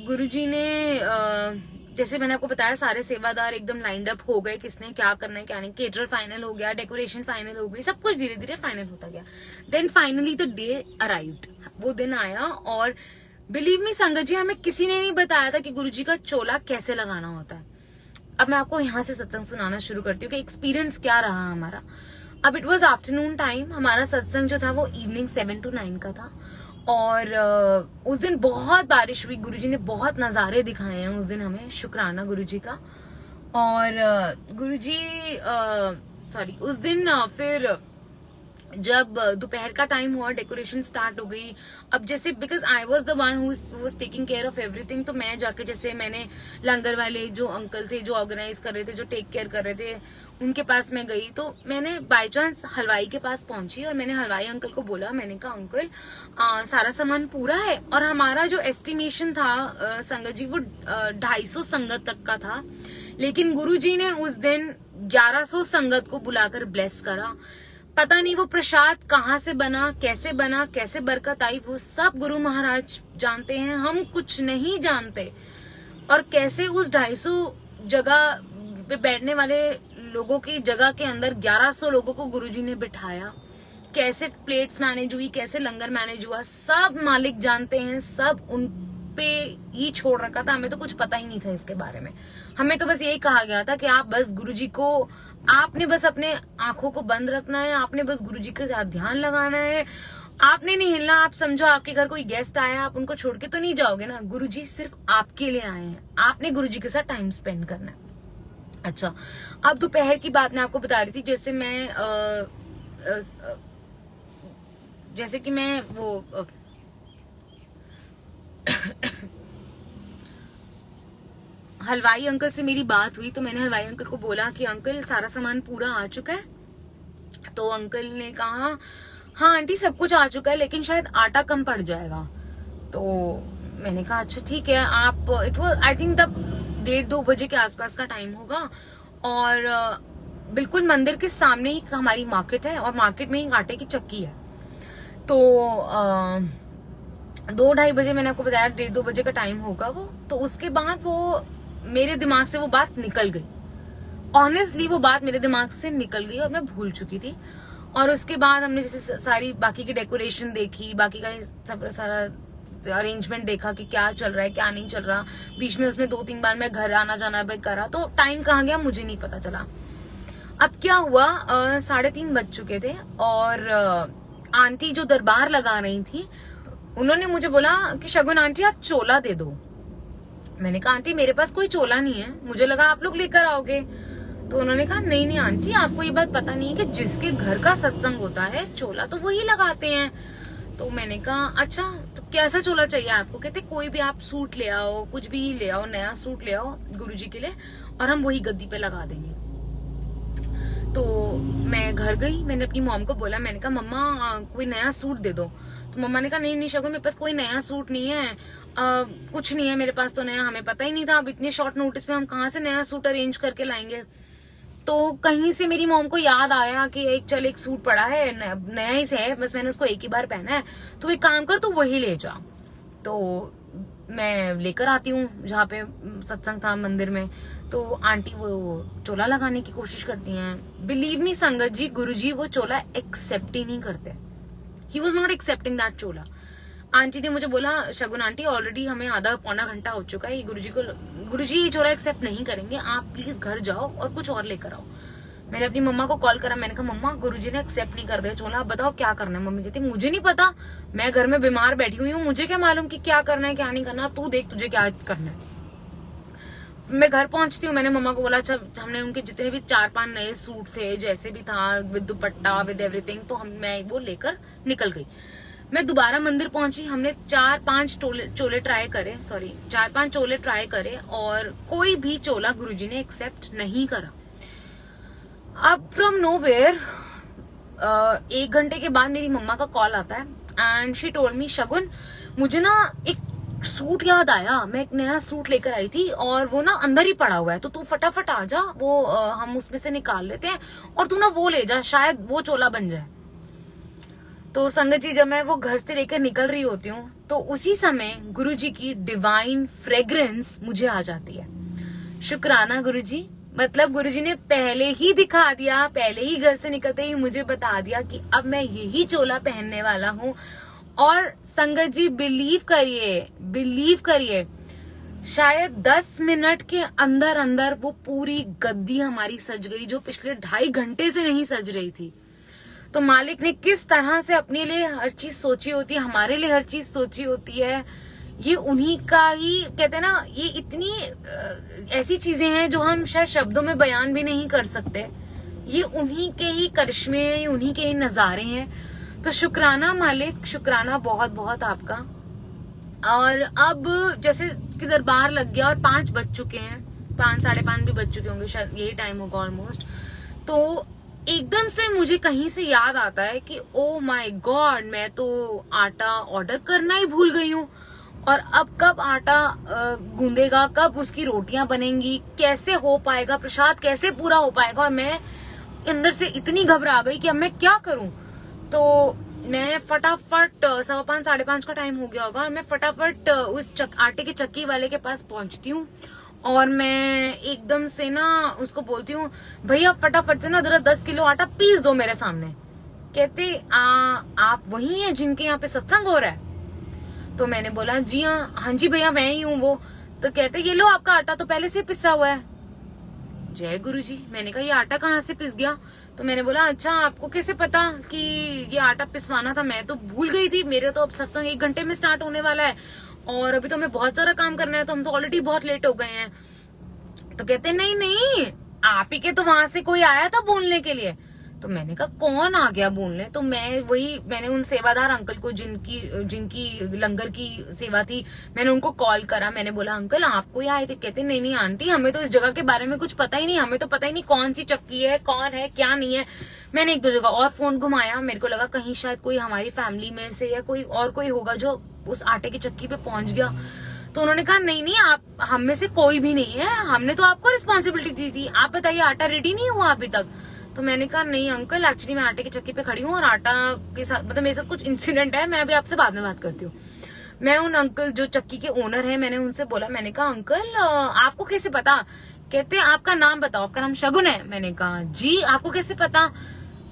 S1: गुरुजी ने जैसे मैंने आपको बताया, सारे सेवादार एकदम लाइंड अप हो गए, किसने क्या करना है क्या नहीं। केटरर फाइनल हो गया, डेकोरेशन फाइनल हो गई, सब कुछ धीरे धीरे फाइनल होता गया। Then finally the day arrived, वो दिन आया, और बिलीव मी संगत जी, हमें किसी ने नहीं बताया था कि गुरुजी का चोला कैसे लगाना होता है। अब मैं आपको यहाँ से सत्संग सुनाना शुरू करती हूँ कि एक्सपीरियंस क्या रहा हमारा। अब इट वॉज आफ्टरनून टाइम, हमारा सत्संग जो था वो इवनिंग 7 to 9 का था, और उस दिन बहुत बारिश हुई। गुरुजी ने बहुत नजारे दिखाए हैं उस दिन हमें, शुक्राना गुरुजी का। और गुरुजी सॉरी, उस दिन फिर जब दोपहर का टाइम हुआ, डेकोरेशन स्टार्ट हो गई। अब जैसे because I was the one who was taking care of everything, तो मैं जाके, जैसे मैंने लंगर वाले जो अंकल थे, जो ऑर्गेनाइज कर रहे थे, जो टेक केयर कर रहे थे, उनके पास मैं गई। तो मैंने बाय चांस हलवाई के पास पहुंची, और मैंने हलवाई अंकल को बोला, मैंने कहा अंकल सारा सामान पूरा है? और हमारा जो एस्टिमेशन था संगत जी, वो 250 संगत तक का था, लेकिन गुरुजी ने उस दिन 1100 संगत को बुलाकर ब्लेस करा। पता नहीं वो प्रसाद कहाँ से बना, कैसे बरकत आई, वो सब गुरु महाराज जानते हैं, हम कुछ नहीं जानते। और कैसे उस 250 जगह पे बैठने वाले लोगों की जगह के अंदर 1100 लोगों को गुरुजी ने बिठाया, कैसे प्लेट्स मैनेज हुई, कैसे लंगर मैनेज हुआ, सब मालिक जानते हैं, सब उन पे ही छोड़ रखा था। हमें तो कुछ पता ही नहीं था इसके बारे में। हमें तो बस यही कहा गया था कि आप बस गुरुजी को, आपने बस अपने आंखों को बंद रखना है, आपने बस गुरुजी के साथ ध्यान लगाना है, आपने नहीं हिलना। आप समझो आपके घर कोई गेस्ट आया, आप उनको छोड़ के तो नहीं जाओगे ना, गुरुजी सिर्फ आपके लिए आए हैं, आपने गुरुजी के साथ टाइम स्पेंड करना है। अच्छा, अब दोपहर की बात मैं आपको बता रही थी। जैसे कि मैं वो हलवाई अंकल से मेरी बात हुई, तो मैंने हलवाई अंकल को बोला कि अंकल सारा सामान पूरा आ चुका है? तो अंकल ने कहा हाँ आंटी सब कुछ आ चुका है, लेकिन शायद आटा कम पड़ जाएगा। तो मैंने कहा अच्छा ठीक है। आप, it was I think the 1:30-2 बजे के आसपास का टाइम होगा, और बिल्कुल मंदिर के सामने ही हमारी मार्केट है, और मार्केट में ही आटे की चक्की है। तो 2-2:30 बजे, मैंने आपको बताया 1:30-2 बजे का टाइम होगा वो। तो उसके बाद वो मेरे दिमाग से वो बात निकल गई, ऑनेस्टली वो बात मेरे दिमाग से निकल गई, और मैं भूल चुकी थी। और उसके बाद हमने जैसे सारी बाकी की डेकोरेशन देखी, बाकी का सारा अरेंजमेंट देखा कि क्या चल रहा है क्या नहीं चल रहा। बीच में उसमें 2-3 बार मैं घर आना जाना भी करा, तो टाइम कहाँ गया मुझे नहीं पता चला। अब क्या हुआ, 3:30 बज चुके थे और आंटी जो दरबार लगा रही थी उन्होंने मुझे बोला कि शगुन आंटी आप चोला दे दो। मैंने कहा आंटी मेरे पास कोई चोला नहीं है, मुझे लगा आप लोग लेकर आओगे। तो उन्होंने कहा नहीं नहीं आंटी आपको ये बात पता नहीं है कि जिसके घर का सत्संग होता है चोला तो वही लगाते हैं। तो मैंने कहा अच्छा तो कैसा चोला चाहिए आपको? कहते कोई भी आप सूट ले आओ, कुछ भी ले आओ, नया सूट ले आओ गुरुजी के लिए और हम वही गद्दी पे लगा देंगे। तो मैं घर गई, मैंने अपनी मॉम को बोला, मैंने कहा मम्मा कोई नया सूट दे दो। तो मम्मा ने कहा नहीं नहीं शगुन मेरे पास कोई नया सूट नहीं है, कुछ नहीं है मेरे पास तो नया, हमें पता ही नहीं था, अब इतने शॉर्ट नोटिस में हम कहाँ से नया सूट अरेंज करके लाएंगे। तो कहीं से मेरी मॉम को याद आया कि एक सूट पड़ा है नया ही से है, बस मैंने उसको एक ही बार पहना है, तो एक काम कर तू वही ले जा। तो मैं लेकर आती हूँ जहाँ पे सत्संग था मंदिर में। तो आंटी वो चोला लगाने की कोशिश करती हैं। बिलीव मी संगत जी, गुरुजी वो चोला एक्सेप्ट ही नहीं करते। He was not accepting that Chola. Aunty ने मुझे बोला शगुन आंटी ऑलरेडी हमें आधा पौना घंटा हो चुका है, गुरुजी ये चोला एक्सेप्ट नहीं करेंगे, आप प्लीज घर जाओ और कुछ और लेकर आओ। मैंने अपनी मम्मा को कॉल करा, मैंने कहा मम्मा गुरुजी ने एक्सेप्ट नहीं कर रहे चोला, आप बताओ क्या करना है। मम्मी कहती मुझे नहीं पता, मैं घर में बीमार बैठी हुई हूँ, मुझे क्या मालूम कि क्या करना है क्या नहीं करना, तू देख तुझे क्या करना है। मैं घर पहुंचती हूँ, मैंने मम्मा को बोला अच्छा हमने उनके जितने भी 4-5 नए सूट थे जैसे भी था विद दुपट्टा विद एवरीथिंग, तो मैं वो लेकर निकल गई। मैं दोबारा मंदिर पहुंची, हमने 4-5 चोले ट्राई करे, 4-5 चोले ट्राई करे और कोई भी चोला गुरुजी ने एक्सेप्ट नहीं करा। अब फ्रॉम नोवेयर 1 घंटे के बाद मेरी मम्मा का कॉल आता है एंड शी टोल्ड मी शगुन मुझे ना एक सूट याद आया, मैं एक नया सूट लेकर आई थी और वो ना अंदर ही पड़ा हुआ है, तो तू फटाफट आ जा, वो हम उसमें से निकाल लेते हैं और तू ना वो ले जा, शायद वो चोला बन जाए। तो संगत जी जब मैं वो घर से लेकर निकल रही होती हूँ तो उसी समय गुरुजी की डिवाइन फ्रेग्रेंस मुझे आ जाती है। शुक्राना गुरुजी, मतलब गुरुजी ने पहले ही दिखा दिया, पहले ही घर से निकलते ही मुझे बता दिया कि अब मैं यही चोला पहनने वाला हूँ। और संगत जी बिलीव करिए शायद 10 मिनट के अंदर अंदर वो पूरी गद्दी हमारी सज गई जो पिछले 2.5 घंटे से नहीं सज रही थी। तो मालिक ने किस तरह से अपने लिए हर चीज सोची होती है, हमारे लिए हर चीज सोची होती है, ये उन्हीं का ही कहते हैं ना, ये इतनी ऐसी चीजें हैं जो हम शायद शब्दों में बयान भी नहीं कर सकते। ये उन्हीं के ही करिश्मे हैं, ये उन्हीं के ही नजारे हैं। तो शुक्राना मालिक, शुक्राना बहुत बहुत आपका। और अब जैसे कि दरबार लग गया और 5 बज चुके हैं, 5 साढ़े 5 भी बज चुके होंगे शायद, यही टाइम होगा ऑलमोस्ट। तो एकदम से मुझे कहीं से याद आता है कि ओ माय गॉड मैं तो आटा ऑर्डर करना ही भूल गई हूँ, और अब कब आटा गूंदेगा, कब उसकी रोटियां बनेंगी, कैसे हो पाएगा प्रसाद, कैसे पूरा हो पाएगा। और मैं अंदर से इतनी घबरा गई कि अब मैं क्या करूं। तो मैं फटाफट 5:15 साढ़े 5 का टाइम हो गया होगा और मैं फटाफट उस आटे के चक्की वाले के पास पहुंचती हूँ और मैं एकदम से ना उसको बोलती हूँ भैया फटाफट से ना 10 किलो आटा पीस दो मेरे सामने। कहते आप वही हैं जिनके यहाँ पे सत्संग हो रहा है? तो मैंने बोला जी हाँ जी भैया मैं ही हूँ वो। तो कहते ये लो आपका आटा तो पहले से पिसा हुआ है। जय गुरु जी। मैंने कहा ये आटा कहाँ से पिस गया? तो मैंने बोला अच्छा आपको कैसे पता कि ये आटा पिसवाना था? मैं तो भूल गई थी, मेरे तो अब सत्संग 1 घंटे में स्टार्ट होने वाला है और अभी तो हमें बहुत सारा काम करना है, तो हम तो ऑलरेडी बहुत लेट हो गए हैं। तो कहते नहीं आप ही के तो वहां से कोई आया था बोलने के लिए। तो मैंने कहा कौन आ गया बोलने? तो मैंने उन सेवादार अंकल को जिनकी लंगर की सेवा थी, मैंने उनको कॉल करा। मैंने बोला अंकल आप कोई आए थे? कहते नहीं आंटी हमें तो इस जगह के बारे में कुछ पता ही नहीं, हमें तो पता ही नहीं कौन सी चक्की है, कौन है क्या नहीं है। मैंने 1-2 जगह और फोन घुमाया, मेरे को लगा कहीं शायद कोई हमारी फैमिली में से या कोई होगा जो उस आटे की चक्की पे पहुंच गया। तो उन्होंने कहा नहीं आप हम में से कोई भी नहीं है, हमने तो आपको रिस्पॉन्सिबिलिटी दी थी, आप बताइए आटा रेडी नहीं हुआ अभी तक। तो मैंने कहा नहीं अंकल एक्चुअली मैं आटे की चक्की पे खड़ी हूँ और आटा के साथ मतलब मेरे साथ कुछ इंसिडेंट है, मैं अभी आपसे बाद में बात करती हूँ। मैं उन अंकल जो चक्की के ओनर है मैंने उनसे बोला, मैंने कहा अंकल आपको कैसे पता? कहते आपका नाम बताओ, आपका नाम शगुन है? मैंने कहा जी आपको कैसे पता?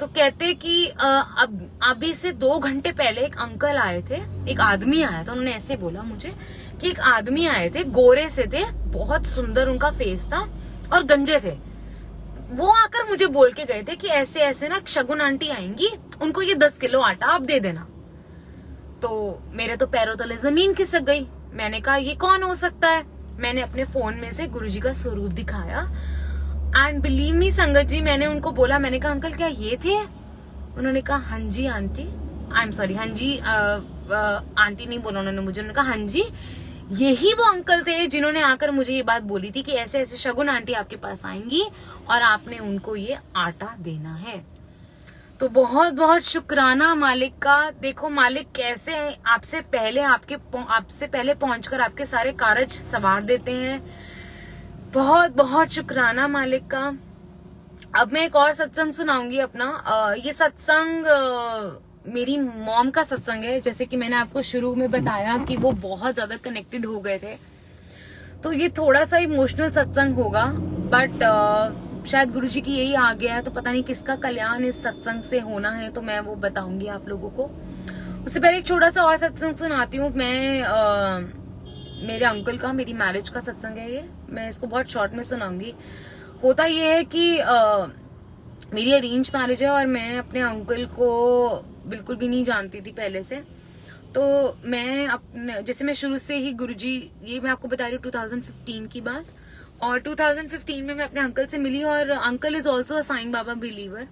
S1: तो कहते कि अभी से 2 घंटे पहले एक अंकल आए थे, एक आदमी आया था, उन्होंने ऐसे बोला मुझे कि एक आदमी आए थे, गोरे से थे, बहुत सुंदर उनका फेस था और गंजे थे, वो आकर मुझे बोल के गए थे कि ऐसे ऐसे ना शगुन आंटी आएंगी, उनको ये 10 किलो आटा आप दे देना। तो मेरे तो पैरों तले जमीन खिसक गई। मैंने कहा ये कौन हो सकता है। मैंने अपने फोन में से गुरुजी का स्वरूप दिखाया एंड बिलीव मी संगत जी, मैंने उनको बोला, मैंने कहा अंकल क्या ये थे? उन्होंने कहा हाँ जी आंटी, आई एम सॉरी, हाँ जी आंटी नहीं बोला उन्होंने मुझे, उन्होंने कहा हाँ जी यही वो अंकल थे जिन्होंने आकर मुझे ये बात बोली थी कि ऐसे ऐसे शगुन आंटी आपके पास आएंगी और आपने उनको ये आटा देना है। तो बहुत बहुत शुक्राना मालिक का। देखो मालिक कैसे आपसे पहले पहुंचकर आपके सारे कारज सवार देते हैं। बहुत बहुत शुक्राना मालिक का। अब मैं एक और सत्संग सुनाऊंगी अपना। ये सत्संग मेरी मॉम का सत्संग है। जैसे कि मैंने आपको शुरू में बताया कि वो बहुत ज्यादा कनेक्टेड हो गए थे, तो ये थोड़ा सा इमोशनल सत्संग होगा, बट शायद गुरुजी की यही आ गया है, तो पता नहीं किसका कल्याण इस सत्संग से होना है, तो मैं वो बताऊंगी आप लोगों को। उससे पहले एक छोटा सा और सत्संग सुनाती हूँ मैं। मेरे अंकल का, मेरी मैरिज का सत्संग है ये, मैं इसको बहुत शॉर्ट में सुनाऊंगी। होता ये है कि मेरी अरेंज मैरिज है और मैं अपने अंकल को बिल्कुल भी नहीं जानती थी पहले से। तो मैं अपने, जैसे मैं शुरू से ही गुरुजी, ये मैं आपको बता रही हूँ 2015 की बात, और 2015 में मैं अपने अंकल से मिली और uncle is also a Sai Baba believer.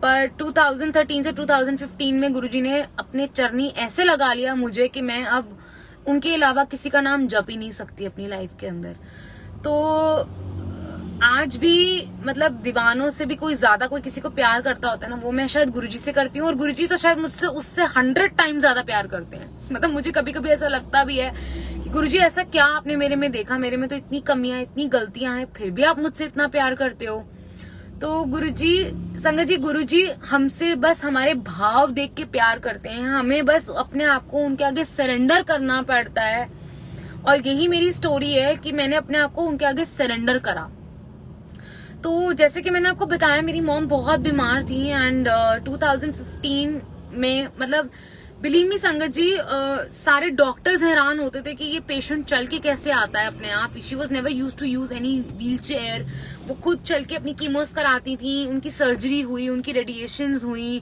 S1: पर 2013 से 2015 में गुरुजी ने अपने चरनी ऐसे लगा लिया मुझे कि मैं अब उनके अलावा किसी का नाम जप ही नहीं सकती अपनी लाइफ के अंदर। तो आज भी मतलब दीवानों से भी कोई ज्यादा कोई किसी को प्यार करता होता है ना, वो मैं शायद गुरुजी से करती हूँ, और गुरुजी तो शायद मुझसे उससे 100 टाइम ज्यादा प्यार करते हैं। मतलब मुझे कभी कभी ऐसा लगता भी है कि गुरुजी ऐसा क्या आपने मेरे में देखा, मेरे में तो इतनी कमियां इतनी गलतियां हैं, फिर भी आप मुझसे इतना प्यार करते हो। तो गुरुजी, संगत जी, गुरुजी हमसे बस हमारे भाव देख के प्यार करते हैं, हमें बस अपने आप को उनके आगे सरेंडर करना पड़ता है। और यही मेरी स्टोरी है कि मैंने अपने आप को उनके आगे सरेंडर करा। तो जैसे कि मैंने आपको बताया, मेरी मॉम बहुत बीमार थी एंड 2015 में, मतलब बिलीव मी संगत जी, सारे डॉक्टर्स हैरान होते थे कि ये पेशेंट चल के कैसे आता है अपने आप। She was never use to use any wheel chair, वो खुद चल के अपनी कीमोस कराती थी। उनकी सर्जरी हुई, उनकी रेडिएशंस हुई,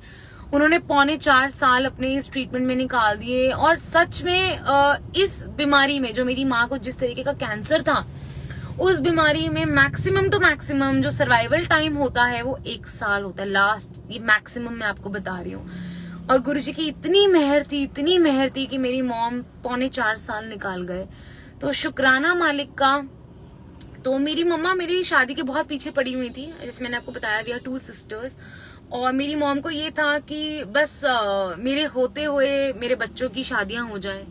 S1: उन्होंने 4.25 साल अपने इस ट्रीटमेंट में निकाल दिए। और सच में इस बीमारी में, जो मेरी माँ को जिस तरीके का कैंसर था, उस बीमारी में मैक्सिमम टू मैक्सिमम जो सर्वाइवल टाइम होता है वो 1 साल होता है लास्ट, ये मैक्सिमम मैं आपको बता रही हूँ। और गुरुजी की इतनी मेहर थी कि मेरी मॉम 4.25 साल निकाल गए। तो शुक्राना मालिक का। तो मेरी मम्मा मेरी शादी के बहुत पीछे पड़ी हुई थी, जैसे मैंने आपको बताया, वी आर 2 सिस्टर्स। और मेरी मॉम को ये था कि बस मेरे होते हुए मेरे बच्चों की शादियां हो जाए,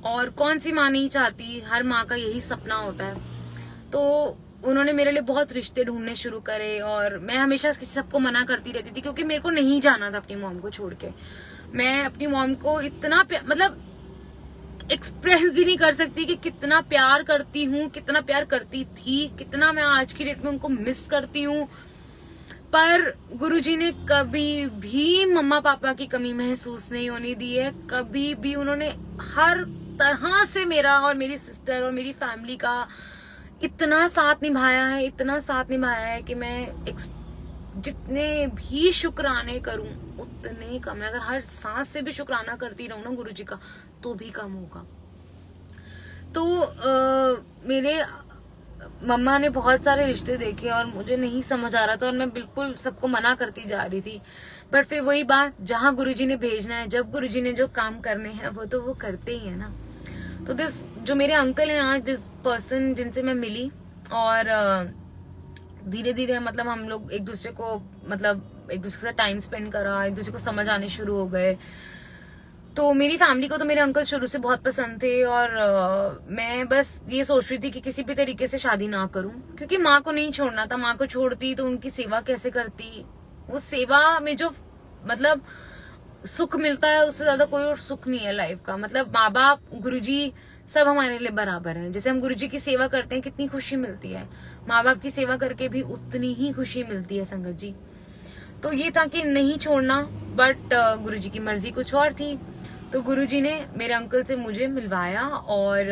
S1: और कौन सी माँ नहीं चाहती, हर माँ का यही सपना होता है। तो उन्होंने मेरे लिए बहुत रिश्ते ढूंढने शुरू करे, और मैं हमेशा सबको मना करती रहती थी क्योंकि मेरे को नहीं जाना था अपनी मॉम को छोड़ के। मैं अपनी मॉम को इतना मतलब एक्सप्रेस भी नहीं कर सकती कि कितना प्यार करती हूँ, कितना प्यार करती थी, कितना मैं आज की डेट में उनको मिस करती हूँ। पर गुरुजी ने कभी भी मम्मा पापा की कमी महसूस नहीं होने दी है। कभी भी उन्होंने हर तरह से मेरा और मेरी सिस्टर और मेरी फैमिली का इतना साथ निभाया है कि मैं जितने भी शुक्राने करूं उतने कम है। अगर हर सांस से भी शुक्राना करती रहूं ना गुरुजी का, तो भी कम होगा। तो मेरे मम्मा ने बहुत सारे रिश्ते देखे और मुझे नहीं समझ आ रहा था, और मैं बिल्कुल सबको मना करती जा रही थी। बट फिर वही बात, जहां गुरुजी ने भेजना है, जब गुरुजी ने जो काम करने हैं, वो तो वो करते ही है ना। तो जो मेरे अंकल हैं आज, जिस पर्सन जिनसे मैं मिली, और धीरे धीरे मतलब हम लोग एक दूसरे के साथ टाइम स्पेंड करा, एक दूसरे को समझ आने शुरू हो गए। तो मेरी फैमिली को तो मेरे अंकल शुरू से बहुत पसंद थे, और मैं बस ये सोच रही थी कि किसी भी तरीके से शादी ना करूं, क्योंकि माँ को नहीं छोड़ना था। माँ को छोड़ती तो उनकी सेवा कैसे करती, वो सेवा में जो मतलब सुख मिलता है उससे ज्यादा कोई और सुख नहीं है लाइफ का। मतलब माँ बाप, गुरुजी सब हमारे लिए बराबर हैं। जैसे हम गुरुजी की सेवा करते हैं, कितनी खुशी मिलती है, माँ बाप की सेवा करके भी उतनी ही खुशी मिलती है संगत जी। तो ये था कि नहीं छोड़ना, बट गुरुजी की मर्जी कुछ और थी। तो गुरुजी ने मेरे अंकल से मुझे मिलवाया, और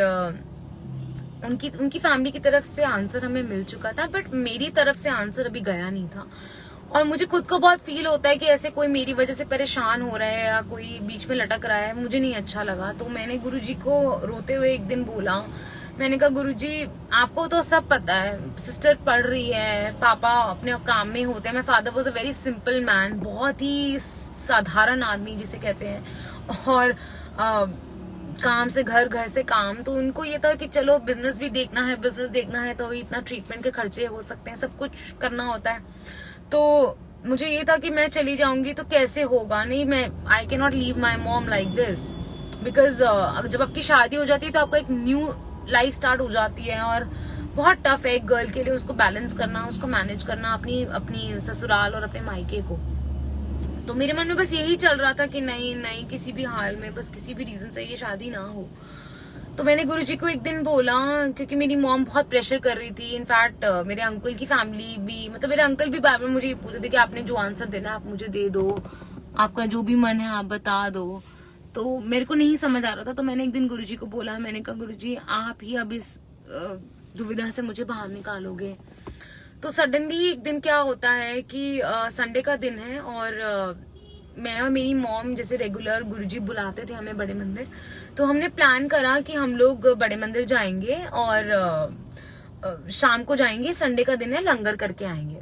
S1: उनकी फैमिली की तरफ से आंसर हमें मिल चुका था, बट मेरी तरफ से आंसर अभी गया नहीं था। और मुझे खुद को बहुत फील होता है कि ऐसे कोई मेरी वजह से परेशान हो रहा है या कोई बीच में लटक रहा है, मुझे नहीं अच्छा लगा। तो मैंने गुरुजी को रोते हुए एक दिन बोला, मैंने कहा गुरुजी आपको तो सब पता है, सिस्टर पढ़ रही है, पापा अपने काम में होते हैं, मैं father was a very simple man, बहुत ही साधारण आदमी जिसे कहते हैं, और काम से घर, घर से काम। तो उनको ये था कि चलो बिजनेस भी देखना है, बिजनेस देखना है तो इतना ट्रीटमेंट के खर्चे हो सकते हैं, सब कुछ करना होता है। तो मुझे ये था कि मैं चली जाऊंगी तो कैसे होगा, नहीं मैं I can not leave my mom like this, because जब आपकी शादी हो जाती है तो आपका एक न्यू लाइफ स्टार्ट हो जाती है, और बहुत टफ है एक गर्ल के लिए उसको बैलेंस करना, उसको मैनेज करना अपनी ससुराल और अपने मायके को। तो मेरे मन में बस यही चल रहा था कि नहीं नहीं, किसी भी हाल में, बस किसी भी रीजन से ये शादी ना हो। तो मैंने गुरुजी को एक दिन बोला, क्योंकि मेरी मॉम बहुत प्रेशर कर रही थी। इनफैक्ट मेरे अंकल की फैमिली भी, मतलब मेरे अंकल भी बार बार मुझे ये पूछते थे कि आपने जो आंसर देना आप मुझे दे दो, आपका जो भी मन है आप बता दो। तो मेरे को नहीं समझ आ रहा था। तो मैंने एक दिन गुरुजी को बोला, मैंने कहा गुरुजी आप ही अब इस दुविधा से मुझे बाहर निकालोगे। तो सडनली एक दिन क्या होता है कि संडे का दिन है, और मैं और मेरी मॉम जैसे रेगुलर गुरुजी बुलाते थे हमें बड़े मंदिर, तो हमने प्लान करा कि हम लोग बड़े मंदिर जाएंगे और शाम को जाएंगे, संडे का दिन है, लंगर करके आएंगे।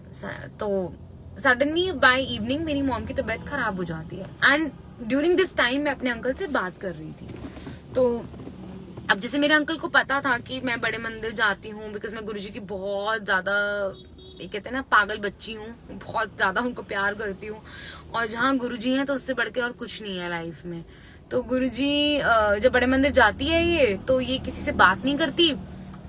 S1: तो सडनली बाय इवनिंग मेरी मॉम की तबीयत खराब हो जाती है, एंड ड्यूरिंग दिस टाइम मैं अपने अंकल से बात कर रही थी। तो अब जैसे मेरे अंकल को पता था कि मैं बड़े मंदिर जाती हूँ, बिकॉज मैं गुरुजी की बहुत ज्यादा, ये कहते हैं ना, पागल बच्ची हूँ, बहुत ज्यादा उनको प्यार करती हूँ, और जहाँ गुरुजी हैं तो उससे बढ़ के और कुछ नहीं है लाइफ में। तो गुरुजी जब बड़े मंदिर जाती है ये, तो ये किसी से बात नहीं करती,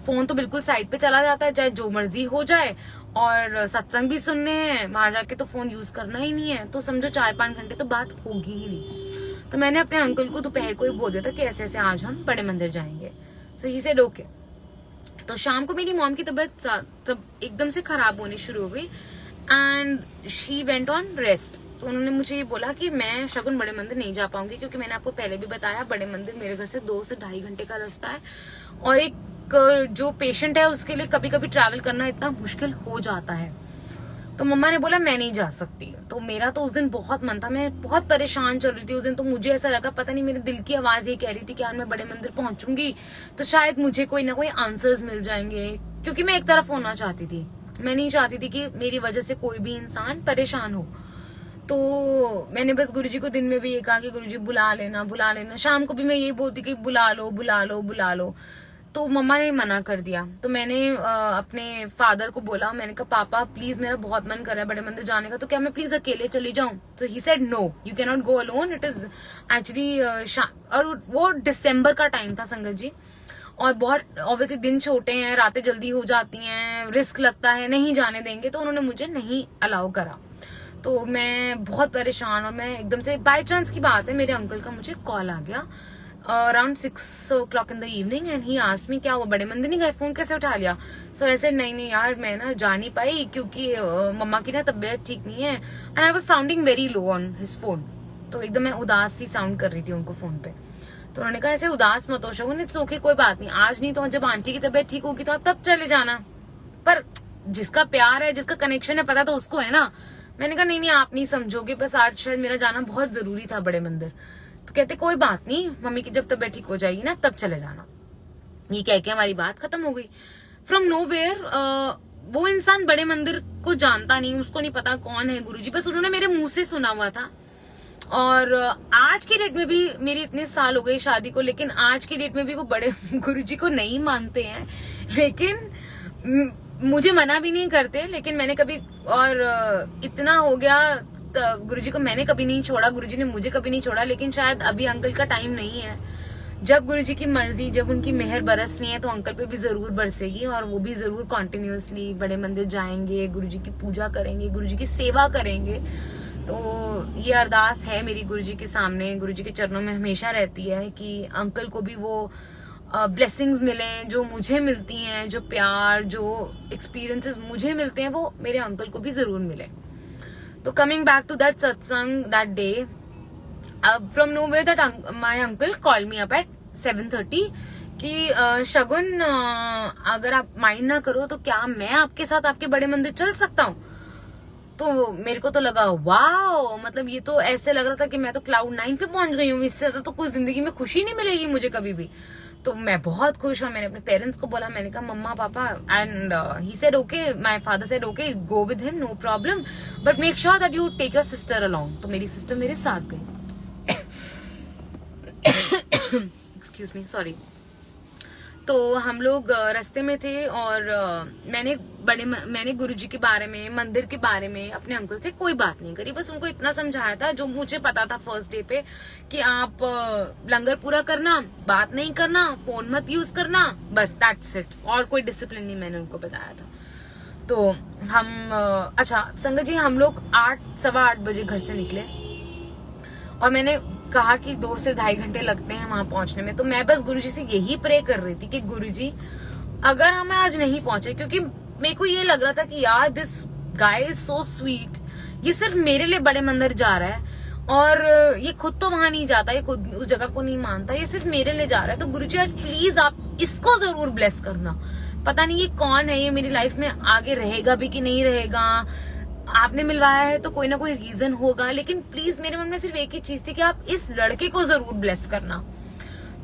S1: फोन तो बिल्कुल साइड पे चला जाता है, चाहे जो मर्जी हो जाए, और सत्संग भी सुनने हैं वहां जाके तो फोन यूज करना ही नहीं है। तो समझो 4-5 घंटे तो बात होगी ही नहीं। तो मैंने अपने अंकल को दोपहर को ही बोल दिया था कि ऐसे ऐसे आज हम बड़े मंदिर जाएंगे। सो ही सेड ओके। तो शाम को मेरी मॉम की तबीयत एकदम से खराब होनी शुरू हो गई, and she went on rest. तो उन्होंने मुझे ये बोला कि मैं शगुन बड़े मंदिर नहीं जा पाऊंगी, क्योंकि मैंने आपको पहले भी बताया बड़े मंदिर मेरे घर से 2 से 2.5 घंटे का रास्ता है, और एक जो पेशेंट है उसके लिए कभी कभी ट्रैवल करना इतना मुश्किल हो जाता है। तो मम्मा ने बोला मैं नहीं जा सकती। तो मेरा तो उस दिन बहुत मन था, मैं बहुत परेशान चल रही थी उस दिन। तो मुझे ऐसा लगा, पता नहीं मेरे दिल की आवाज ये कह रही थी कि यार मैं बड़े मंदिर पहुंचूंगी तो शायद मुझे कोई ना कोई आंसर्स मिल जाएंगे, क्योंकि मैं एक तरफ होना चाहती थी। मैं नहीं चाहती थी कि मेरी वजह से कोई भी इंसान परेशान हो। तो मैंने बस गुरुजी को दिन में भी ये कहा कि गुरुजी बुला लेना, बुला लेना। शाम को भी मैं यही बोलती कि बुला लो, बुला लो, बुला लो। तो मम्मा ने मना कर दिया। तो मैंने अपने फादर को बोला, मैंने कहा पापा प्लीज मेरा बहुत मन कर रहा है बड़े मंदिर जाने का, तो क्या मैं प्लीज अकेले चली जाऊं? तो he said no, you can not go alone, it is actually, और वो दिसंबर का टाइम था संगत जी, और बहुत ऑब्वियसली दिन छोटे हैं, रातें जल्दी हो जाती हैं, रिस्क लगता है, नहीं जाने देंगे। तो उन्होंने मुझे नहीं अलाउ करा। तो मैं बहुत परेशान, और मैं एकदम से बाय चांस की बात है मेरे अंकल का मुझे कॉल आ गया around 6 o'clock in the evening, and he asked me क्या हुआ, बड़े मंदिर नहीं गए? फोन कैसे उठा लिया? सो ऐसे नहीं यार मैं ना जा नहीं पाई, क्योंकि मम्मा की ना तबीयत ठीक नहीं है, and I was sounding very low on his phone. तो एकदम मैं उदास सी साउंड कर रही थी उनको फोन पे। तो उन्होंने कहा ऐसे उदास मत हो शगुन, इट्स ओके, कोई बात नहीं, आज नहीं तो जब आंटी की तबीयत ठीक होगी तो आप तब चले जाना। पर जिसका प्यार है, जिसका कनेक्शन है, पता तो उसको है ना। मैंने कहा नहीं आप नहीं समझोगे, बस आज शायद मेरा जाना बहुत जरूरी था बड़े मंदिर। तो कहते कोई बात नहीं, मम्मी की जब तबीयत ठीक हो जाएगी ना तब चले जाना। ये कह के हमारी बात खत्म हो गई। फ्रॉम नोवेयर वो इंसान बड़े मंदिर को जानता नहीं, उसको नहीं पता कौन है गुरुजी, बस उन्होंने मेरे मुंह से सुना हुआ था। और आज की डेट में भी, मेरी इतने साल हो गए शादी को, लेकिन आज की डेट में भी वो बड़े गुरुजी को नहीं मानते हैं, लेकिन मुझे मना भी नहीं करते। लेकिन मैंने कभी, और इतना हो गया गुरुजी को मैंने कभी नहीं छोड़ा, गुरुजी ने मुझे कभी नहीं छोड़ा, लेकिन शायद अभी अंकल का टाइम नहीं है। जब गुरुजी की मर्जी, जब उनकी मेहर बरसनी है तो अंकल पे भी जरूर बरसेगी, और वो भी जरूर कॉन्टिन्यूअसली बड़े मंदिर जाएंगे, गुरुजी की पूजा करेंगे, गुरुजी की सेवा करेंगे। तो ये अरदास है मेरी गुरुजी के सामने, गुरुजी के चरणों में हमेशा रहती है कि अंकल को भी वो ब्लेसिंग्स मिले जो मुझे मिलती हैं, जो प्यार, जो एक्सपीरियंसेस मुझे मिलते हैं, वो मेरे अंकल को भी जरूर मिले। तो कमिंग बैक टू दैट सत्संग that day, from nowhere that my uncle called me up at 7:30 कि शगुन अगर आप माइंड ना करो तो क्या मैं आपके साथ आपके बड़े मंदिर चल सकता हूँ? तो मेरे को तो लगा वाओ, मतलब ये तो ऐसे लग रहा था कि मैं तो क्लाउड 9 पे पहुंच गई हूँ, इससे ज्यादा तो कुछ जिंदगी में खुशी नहीं मिलेगी मुझे कभी भी। तो मैं बहुत खुश हूँ। मैंने अपने पेरेंट्स को बोला, मैंने कहा mama papa, and he said okay, my father said okay, go with him, no problem, but make sure that you take your sister along. तो मेरी सिस्टर मेरे साथ गई। Excuse me, sorry. तो हम लोग रास्ते में थे और मैंने गुरुजी के बारे में, मंदिर के बारे में अपने अंकल से कोई बात नहीं करी। बस उनको इतना समझाया था जो मुझे पता था फर्स्ट डे पे, कि आप लंगर पूरा करना, बात नहीं करना, फोन मत यूज करना, बस दैट्स इट। और कोई डिसिप्लिन नहीं मैंने उनको बताया था। तो हम अच्छा संगत जी, हम लोग 8-8:15 बजे घर से निकले और मैंने कहा कि 2 से 2.5 घंटे लगते हैं वहां पहुंचने में। तो मैं बस गुरुजी से यही प्रे कर रही थी कि गुरुजी अगर हम आज नहीं पहुंचे, क्योंकि मेरे को ये लग रहा था कि यार this guy is so sweet, ये सिर्फ मेरे लिए बड़े मंदिर जा रहा है और ये खुद तो वहां नहीं जाता, ये खुद उस जगह को नहीं मानता, ये सिर्फ मेरे लिए जा रहा है। तो गुरुजी आज प्लीज आप इसको जरूर ब्लेस करना। पता नहीं ये कौन है, ये मेरी लाइफ में आगे रहेगा भी कि नहीं रहेगा, आपने मिलवाया है तो कोई ना कोई रीजन होगा, लेकिन प्लीज मेरे मन में सिर्फ एक ही चीज थी कि आप इस लड़के को जरूर ब्लेस करना।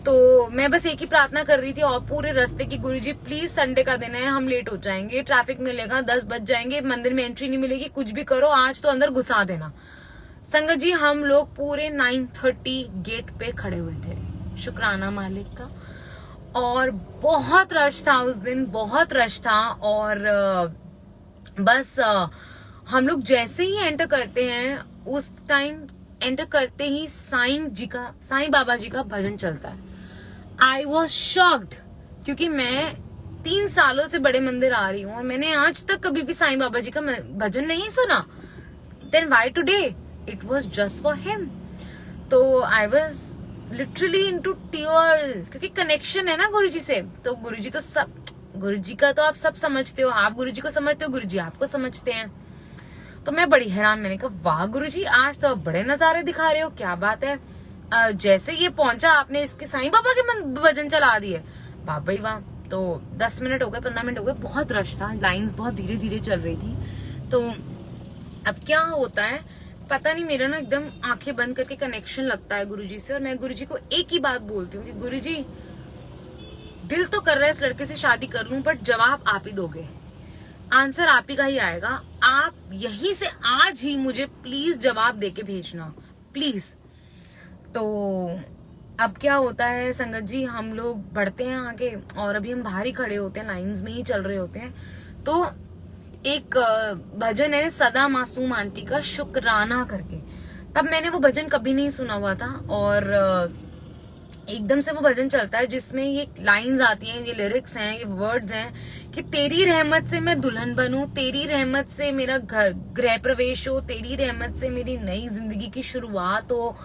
S1: तो मैं बस एक ही प्रार्थना कर रही थी और पूरे रास्ते की, गुरुजी प्लीज संडे का दिन है, हम लेट हो जाएंगे, ट्रैफिक मिलेगा, 10 बज जाएंगे, मंदिर में एंट्री नहीं मिलेगी, कुछ भी करो आज तो अंदर घुसा देना। संगत जी हम लोग पूरे 9:30 गेट पे खड़े हुए थे, शुक्राना मालिक का। और बहुत रश था उस दिन, बहुत रश था। और बस हम लोग जैसे ही एंटर करते हैं, उस टाइम एंटर करते ही साईं बाबा जी का भजन चलता है। आई वॉज शॉक्ड, क्योंकि मैं 3 सालों से बड़े मंदिर आ रही हूँ और मैंने आज तक कभी भी साईं बाबा जी का भजन नहीं सुना। Then why today it was just for him. तो I was literally into tears, क्योंकि कनेक्शन है ना गुरुजी से। तो गुरुजी का तो आप सब समझते हो, आप गुरुजी को समझते हो, गुरुजी आपको समझते हैं। तो मैं बड़ी हैरान, मैंने कहा वाह गुरुजी आज तो आप बड़े नजारे दिखा रहे हो, क्या बात है। जैसे ये पहुंचा आपने इसके साईं बाबा के भजन चला दिए, वाह भाई वाह। तो 10 मिनट हो गए, 15 मिनट हो गए, बहुत रश था, लाइंस बहुत धीरे धीरे चल रही थी। तो अब क्या होता है पता नहीं, मेरा ना एकदम आंखें बंद करके कनेक्शन लगता है गुरुजी से। और मैं गुरुजी को एक ही बात बोलती हूँ कि गुरुजी दिल तो कर रहा है इस लड़के से शादी कर लूं, बट जवाब आप ही दोगे, आंसर आप ही का ही आएगा। आप यहीं से आज ही मुझे प्लीज जवाब देके भेजना, प्लीज। तो अब क्या होता है संगत जी, हम लोग बढ़ते हैं आगे और अभी हम बाहर ही खड़े होते हैं, लाइंस में ही चल रहे होते हैं। तो एक भजन है सदा मासूम आंटी का, शुक्राना करके। तब मैंने वो भजन कभी नहीं सुना हुआ था और एकदम से वो भजन चलता है जिसमें ये लाइंस आती हैं, ये लिरिक्स हैं, ये वर्ड्स हैं कि तेरी रहमत से मैं दुल्हन बनूं, तेरी रहमत से मेरा गृह प्रवेश हो, तेरी रहमत से मेरी नई जिंदगी की शुरुआत हो।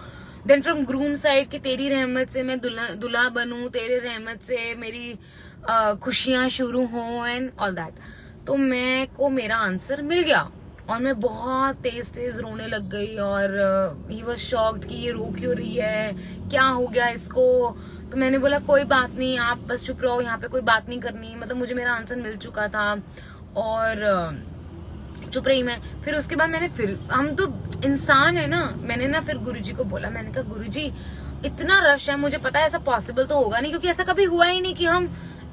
S1: देन फ्रॉम ग्रूम साइड कि तेरी रहमत से मैं दुल्हा बनूं, तेरी रहमत से मेरी खुशियां शुरू हो, एंड ऑल दैट। तो मैं को मेरा आंसर मिल गया और मैं बहुत तेज रोने लग गई। और ही वॉज शॉक्ड कि ये रो क्यों रही है, क्या हो गया इसको। तो मैंने बोला कोई बात नहीं, आप बस चुप रहो, यहाँ पे कोई बात नहीं करनी, मतलब मुझे मेरा आंसर मिल चुका था। और चुप रही मैं। फिर उसके बाद मैंने, फिर हम तो इंसान है ना, मैंने ना फिर गुरुजी को बोला, मैंने कहा गुरुजी इतना रश है, मुझे पता है ऐसा पॉसिबल तो होगा नहीं, क्योंकि ऐसा कभी हुआ ही नहीं कि हम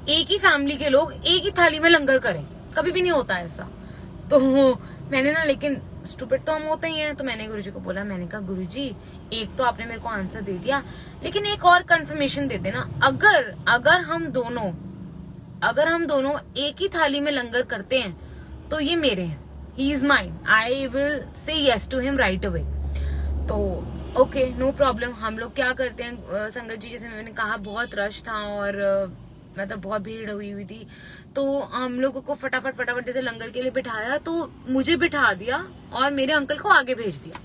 S1: एक ही फैमिली के लोग एक ही थाली में लंगर करें, कभी भी नहीं होता ऐसा। तो मैंने ना, लेकिन स्टूपिड तो हम होते ही हैं, तो मैंने गुरुजी को बोला, मैंने कहा गुरुजी एक तो आपने मेरे को आंसर दे दिया, लेकिन एक और कंफर्मेशन दे देना, अगर हम दोनों एक ही थाली में लंगर करते हैं तो ये मेरे हैं, he is mine, I will say yes to him right away. तो ओके नो प्रॉब्लम। हम लोग क्या करते हैं संगत जी, जैसे मैंने कहा बहुत रश था और मतलब बहुत भीड़ हुई थी, तो हम लोगों को फटाफट जैसे लंगर के लिए बिठाया, तो मुझे बिठा दिया और मेरे अंकल को आगे भेज दिया।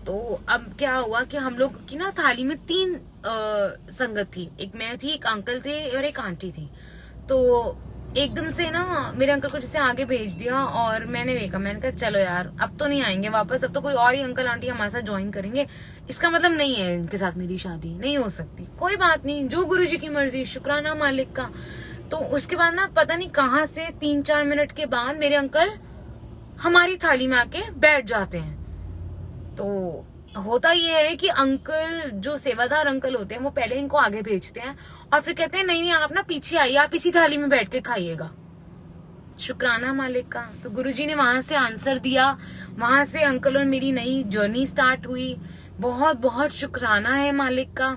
S1: तो अब क्या हुआ कि हम लोग की ना थाली में 3 संगत थी, एक मैं थी, एक अंकल थे और एक आंटी थी। तो एकदम से ना मेरे अंकल को जैसे आगे भेज दिया और मैंने देखा, मैंने कहा चलो यार अब तो नहीं आएंगे वापस, अब तो कोई और ही अंकल आंटी हमारे साथ ज्वाइन करेंगे, इसका मतलब नहीं है इनके साथ मेरी शादी नहीं हो सकती, कोई बात नहीं, जो गुरुजी की मर्जी, शुक्राना मालिक का। तो उसके बाद ना पता नहीं कहाँ से 3-4 मिनट के बाद मेरे अंकल हमारी थाली में आके बैठ जाते हैं। तो होता ये है कि अंकल, जो सेवादार अंकल होते हैं, वो पहले इनको आगे भेजते हैं और फिर कहते हैं नहीं नहीं आप ना पीछे आइए, आप इसी थाली में बैठ के खाइएगा। शुक्राना मालिक का। तो गुरुजी ने वहां से आंसर दिया, वहां से अंकल और मेरी नई जर्नी स्टार्ट हुई। बहुत बहुत शुक्राना है मालिक का।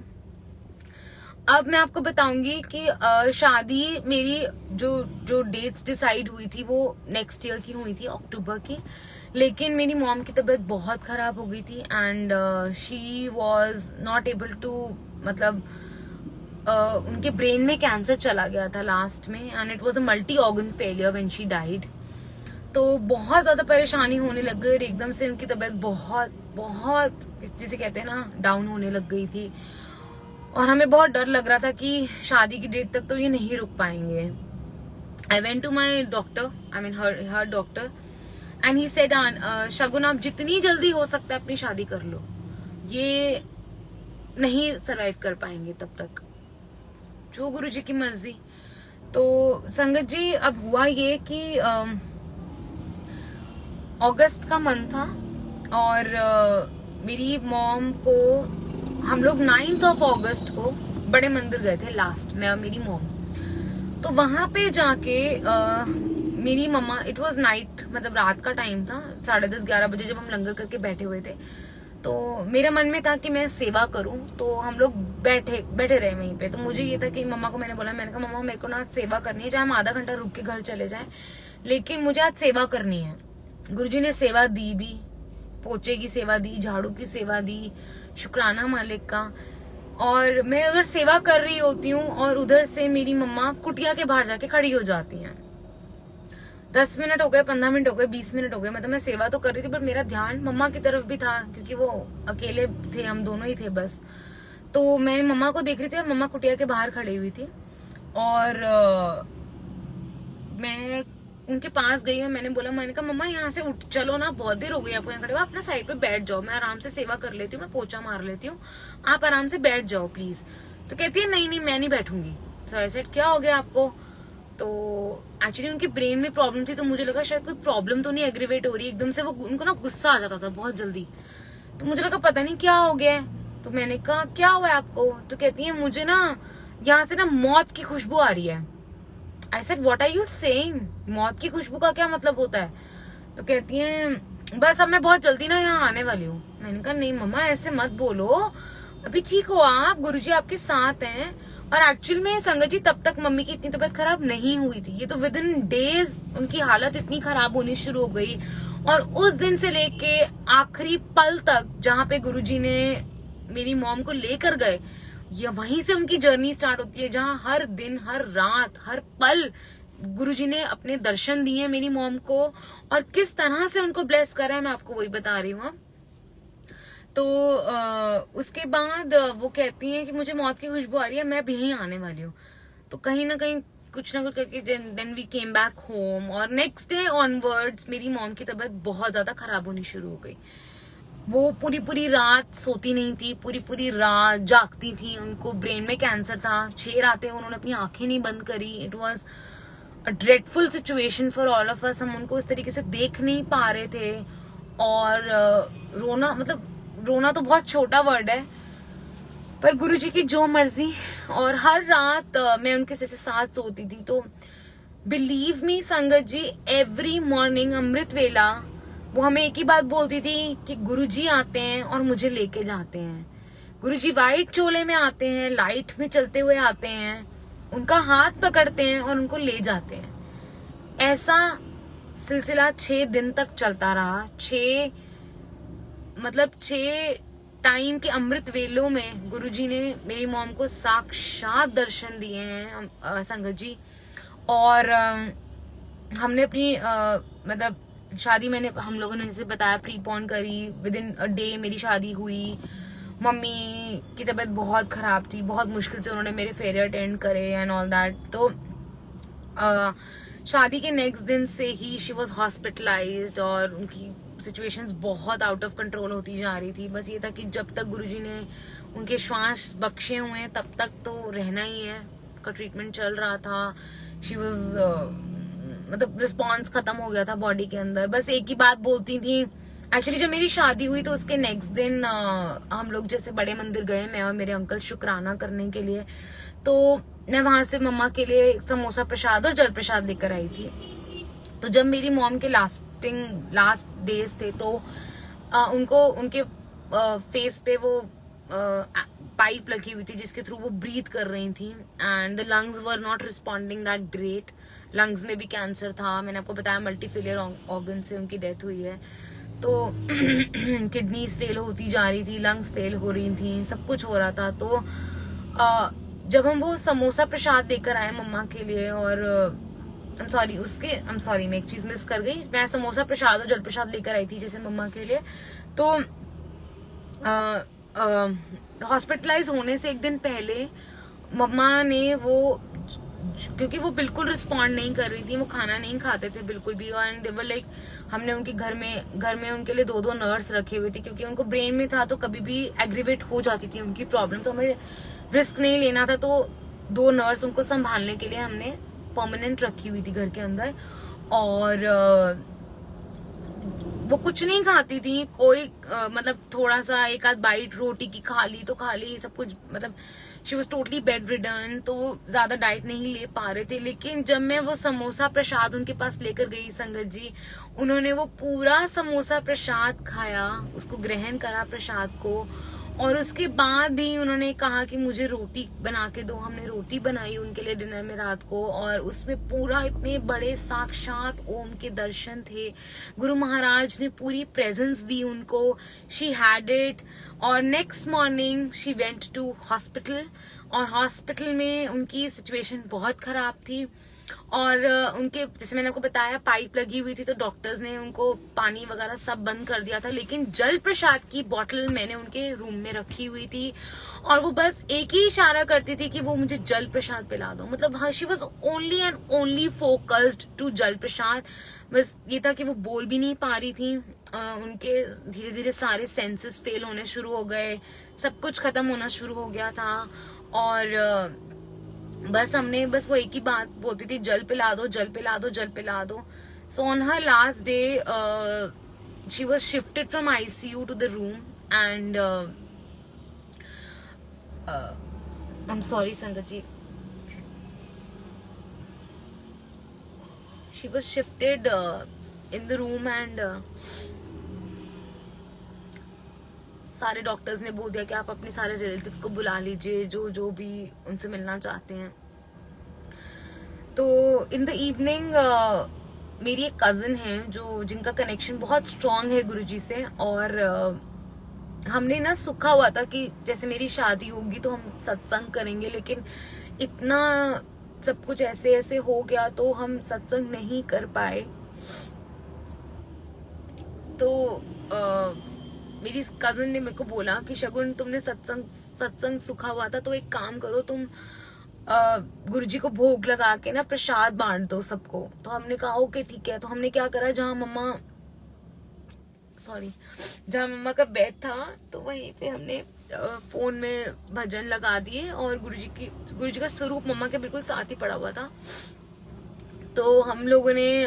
S1: अब मैं आपको बताऊंगी कि शादी मेरी जो डेट्स डिसाइड हुई थी वो नेक्स्ट ईयर की हुई थी, अक्टूबर की, लेकिन मेरी मॉम की तबीयत बहुत खराब हो गई थी and she was not able to, मतलब उनके ब्रेन में कैंसर चला गया था लास्ट में and it was a multi organ failure when she died. तो बहुत ज्यादा परेशानी होने लग गई और एकदम से उनकी तबीयत बहुत बहुत जिसे कहते हैं ना डाउन होने लग गई थी और हमें बहुत डर लग रहा था कि शादी की डेट तक तो ये नहीं रुक पाएंगे। I went to my doctor, I mean her doctor, and he said Shagun आप जितनी जल्दी हो सकता है अपनी शादी कर लो, ये नहीं सरवाइव कर पाएंगे तब तक, जो गुरुजी की मर्जी। तो संगत जी अब हुआ ये कि अगस्त का मंथ था और मेरी मॉम को, हम लोग 9th of August को बड़े मंदिर गए थे लास्ट, मैं और मेरी मॉम। तो वहां पे जाके मेरी मम्मा, इट वाज नाइट, मतलब रात का टाइम था, 10:30-11 बजे जब हम लंगर करके बैठे हुए थे, तो मेरे मन में था कि मैं सेवा करूं। तो हम लोग बैठे रहे वहीं पे। तो मुझे ये था कि मम्मा को मैंने बोला, मैंने कहा मम्मा मेरे को ना आज सेवा करनी है, चाहे हम आधा घंटा रुक के घर चले जाएं, लेकिन मुझे आज सेवा करनी है। गुरुजी ने सेवा दी भी, पोछे की सेवा दी, झाड़ू की सेवा दी, शुक्राना मालिक का। और मैं अगर सेवा कर रही होती हूँ और उधर से मेरी मम्मा कुटिया के बाहर जाके खड़ी हो जाती हैं, 10 मिनट हो गए, 15 मिनट हो गए, 20 मिनट हो गए, मतलब मैं सेवा तो कर रही थी पर मेरा ध्यान मम्मा की तरफ भी था क्योंकि वो अकेले थे, हम दोनों ही थे बस। तो मैं मम्मा को देख रही थी और मम्मा कुटिया के बाहर खड़ी हुई थी और मैं उनके पास गई और मैंने बोला, मैंने कहा मम्मा यहाँ से उठ चलो ना, बहुत देर हो गई आपको यहाँ खड़े हुए, अपना साइड पे बैठ जाओ, मैं आराम से सेवा कर लेती हूँ, मैं पोछा मार लेती हूँ, आप आराम से बैठ जाओ प्लीज। तो कहती है नहीं नहीं मैं नहीं बैठूंगी। तो आई सेड क्या हो गया आपको? तो एक्चुअली उनके ब्रेन में प्रॉब्लम थी, तो मुझे लगा शायद कोई प्रॉब्लम तो नहीं एग्रीवेट हो रही, एकदम से वो उनको ना गुस्सा आ जाता था बहुत जल्दी। तो मुझे लगा पता नहीं क्या हो गया है। तो मैंने कहा क्या हुआ है आपको? तो कहती है मुझे ना यहाँ से ना मौत की खुशबू आ रही है। I said what are you saying, मौत की खुशबू का क्या मतलब होता है? तो कहती है बस अब मैं बहुत जल्दी ना यहाँ आने वाली हूँ। मैंने कहा नहीं मम्मा ऐसे मत बोलो, अभी ठीक हो आप, गुरुजी आपके साथ हैं। और एक्चुअल में संगत जी तब तक मम्मी की इतनी तबीयत खराब नहीं हुई थी, ये तो विद इन डेज उनकी हालत इतनी खराब होनी शुरू हो गई। और उस दिन से लेके आखिरी पल तक जहाँ पे गुरुजी ने मेरी मॉम को लेकर गए, ये वहीं से उनकी जर्नी स्टार्ट होती है, जहां हर दिन, हर रात, हर पल गुरुजी ने अपने दर्शन दिए मेरी मॉम को और किस तरह से उनको ब्लेस करा है मैं आपको वही बता रही हूँ। तो उसके बाद वो कहती हैं कि मुझे मौत की खुशबू आ रही है, मैं भी यहीं आने वाली हूँ। तो कहीं ना कहीं कुछ ना कुछ करके then we came back home और नेक्स्ट डे ऑनवर्ड्स मेरी मॉम की तबीयत बहुत ज्यादा खराब होनी शुरू हो गई। वो पूरी रात सोती नहीं थी, पूरी रात जागती थी, उनको ब्रेन में कैंसर था, 6 रातें उन्होंने अपनी आंखें नहीं बंद करी। It was a dreadful situation for all of us. हम उनको इस तरीके से देख नहीं पा रहे थे और रोना, मतलब रोना तो बहुत छोटा वर्ड है, पर गुरुजी की जो मर्जी। और हर रात मैं उनके साथ सोती थी। तो बिलीव मी संगत जी, एवरी मॉर्निंग अमृत वेला वो हमें एक ही बात बोलती थी कि गुरुजी आते हैं और मुझे लेके जाते हैं। गुरुजी व्हाइट चोले में आते हैं, लाइट में चलते हुए आते हैं, उनका हाथ पकड़ते हैं और उनको ले जाते हैं। ऐसा सिलसिला 6 दिन तक चलता रहा। 6 टाइम के अमृत वेलों में गुरुजी ने मेरी मॉम को साक्षात दर्शन दिए हैं संगत जी। और हमने अपनी मतलब शादी हम लोगों ने जैसे बताया प्रीपोन करी, विद इन अ डे मेरी शादी हुई। मम्मी की तबीयत बहुत खराब थी, बहुत मुश्किल से उन्होंने मेरे फेरे अटेंड करे एंड ऑल दैट। तो शादी के नेक्स्ट दिन से ही शी वॉज हॉस्पिटलाइज्ड और उनकी सिचुएशंस बहुत आउट ऑफ कंट्रोल होती जा रही थी। बस ये था कि जब तक गुरुजी ने उनके श्वास बख्शे हुए हैं तब तक तो रहना ही है। उनका ट्रीटमेंट चल रहा था। शी वॉज मतलब रिस्पॉन्स खत्म हो गया था बॉडी के अंदर। बस एक ही बात बोलती थी। एक्चुअली जब मेरी शादी हुई तो उसके नेक्स्ट दिन हम लोग जैसे बड़े मंदिर गए, मैं और मेरे अंकल शुक्राना करने के लिए। तो मैं वहां से मम्मा के लिए समोसा प्रसाद और जल प्रसाद लेकर आई थी। तो जब मेरी मॉम के लास्ट डेज थे तो उनको उनके फेस पे वो पाइप लगी हुई थी जिसके थ्रू वो ब्रीथ कर रही थी and the lungs were not responding that great. Lungs में भी कैंसर था। मैंने आपको बताया मल्टीफेलियर ऑर्गन से उनकी डेथ हुई है। तो किडनीज फेल होती जा रही थी, लंग्स फेल हो रही थी, सब कुछ हो रहा था। तो जब हम वो समोसा प्रसाद देकर आए मम्मा के लिए और I'm sorry मैं एक चीज मिस कर गई। मैं समोसा प्रसाद और जल प्रसाद लेकर आई थी जैसे मम्मा के लिए। तो हॉस्पिटलाइज होने से एक दिन पहले मम्मा ने वो, क्योंकि वो बिल्कुल रिस्पॉन्ड नहीं कर रही थी, वो खाना नहीं खाते थे बिल्कुल भी। एंड देवर लाइक हमने उनके घर में उनके लिए 2 नर्स रखे हुए थे क्योंकि उनको ब्रेन में था तो कभी भी एग्रीवेट हो जाती थी उनकी प्रॉब्लम। तो हमें रिस्क नहीं लेना था। तो 2 नर्स उनको संभालने के लिए हमने परमानेंट रखी हुई थी घर के अंदर। और वो कुछ नहीं खाती थी। कोई मतलब थोड़ा सा एक आध बाइट रोटी की खा ली तो खा ली, सब कुछ मतलब she was totally bed ridden. तो ज्यादा डाइट नहीं ले पा रहे थे। लेकिन जब मैं वो समोसा प्रसाद उनके पास लेकर गई संगत जी, उन्होंने वो पूरा समोसा प्रसाद खाया, उसको ग्रहण करा प्रसाद को। और उसके बाद भी उन्होंने कहा कि मुझे रोटी बना के दो। हमने रोटी बनाई उनके लिए डिनर में रात को और उसमें पूरा इतने बड़े साक्षात ओम के दर्शन थे। गुरु महाराज ने पूरी प्रेजेंस दी उनको। She had it. और next morning she went to hospital और हॉस्पिटल में उनकी सिचुएशन बहुत खराब थी। और उनके जैसे मैंने आपको बताया पाइप लगी हुई थी तो डॉक्टर्स ने उनको पानी वगैरह सब बंद कर दिया था। लेकिन जल प्रसाद की बोतल मैंने उनके रूम में रखी हुई थी और वो बस एक ही इशारा करती थी कि वो मुझे जल प्रसाद पिला दो। मतलब she was only and only focused to जल प्रसाद। बस ये था कि वो बोल भी नहीं पा रही थी। उनके धीरे धीरे सारे सेंसेस फेल होने शुरू हो गए, सब कुछ खत्म होना शुरू हो गया था। और बस हमने बस वो एक ही बात बोलती थी, जल पिला दो, जल पिला दो, जल पिला दो। So on her last day she was shifted from ICU to the room and I am sorry Sangat ji, she was shifted in the room and सारे डॉक्टर्स ने बोल दिया कि आप अपने सारे रिलेटिव्स को बुला लीजिए जो भी उनसे मिलना चाहते हैं। तो इन द इवनिंग मेरी एक कजिन है जिनका कनेक्शन बहुत स्ट्रांग है गुरुजी से। और हमने ना सुखा हुआ था कि जैसे मेरी शादी होगी तो हम सत्संग करेंगे, लेकिन इतना सब कुछ ऐसे ऐसे हो गया तो हम सत्संग नहीं कर पाए। तो मेरी कजिन ने मेरे को बोला कि शगुन तुमने सत्संग सुखा हुआ था तो एक काम करो, तुम गुरुजी को भोग लगा के ना प्रसाद बांट दो सबको। तो हमने कहा ओके ठीक है। तो हमने क्या करा, जहाँ मम्मा का बेड था तो वहीं पे हमने फोन में भजन लगा दिए और गुरुजी का स्वरूप मम्मा के बिल्कुल साथ ही पड़ा हुआ था। तो हम लोगों ने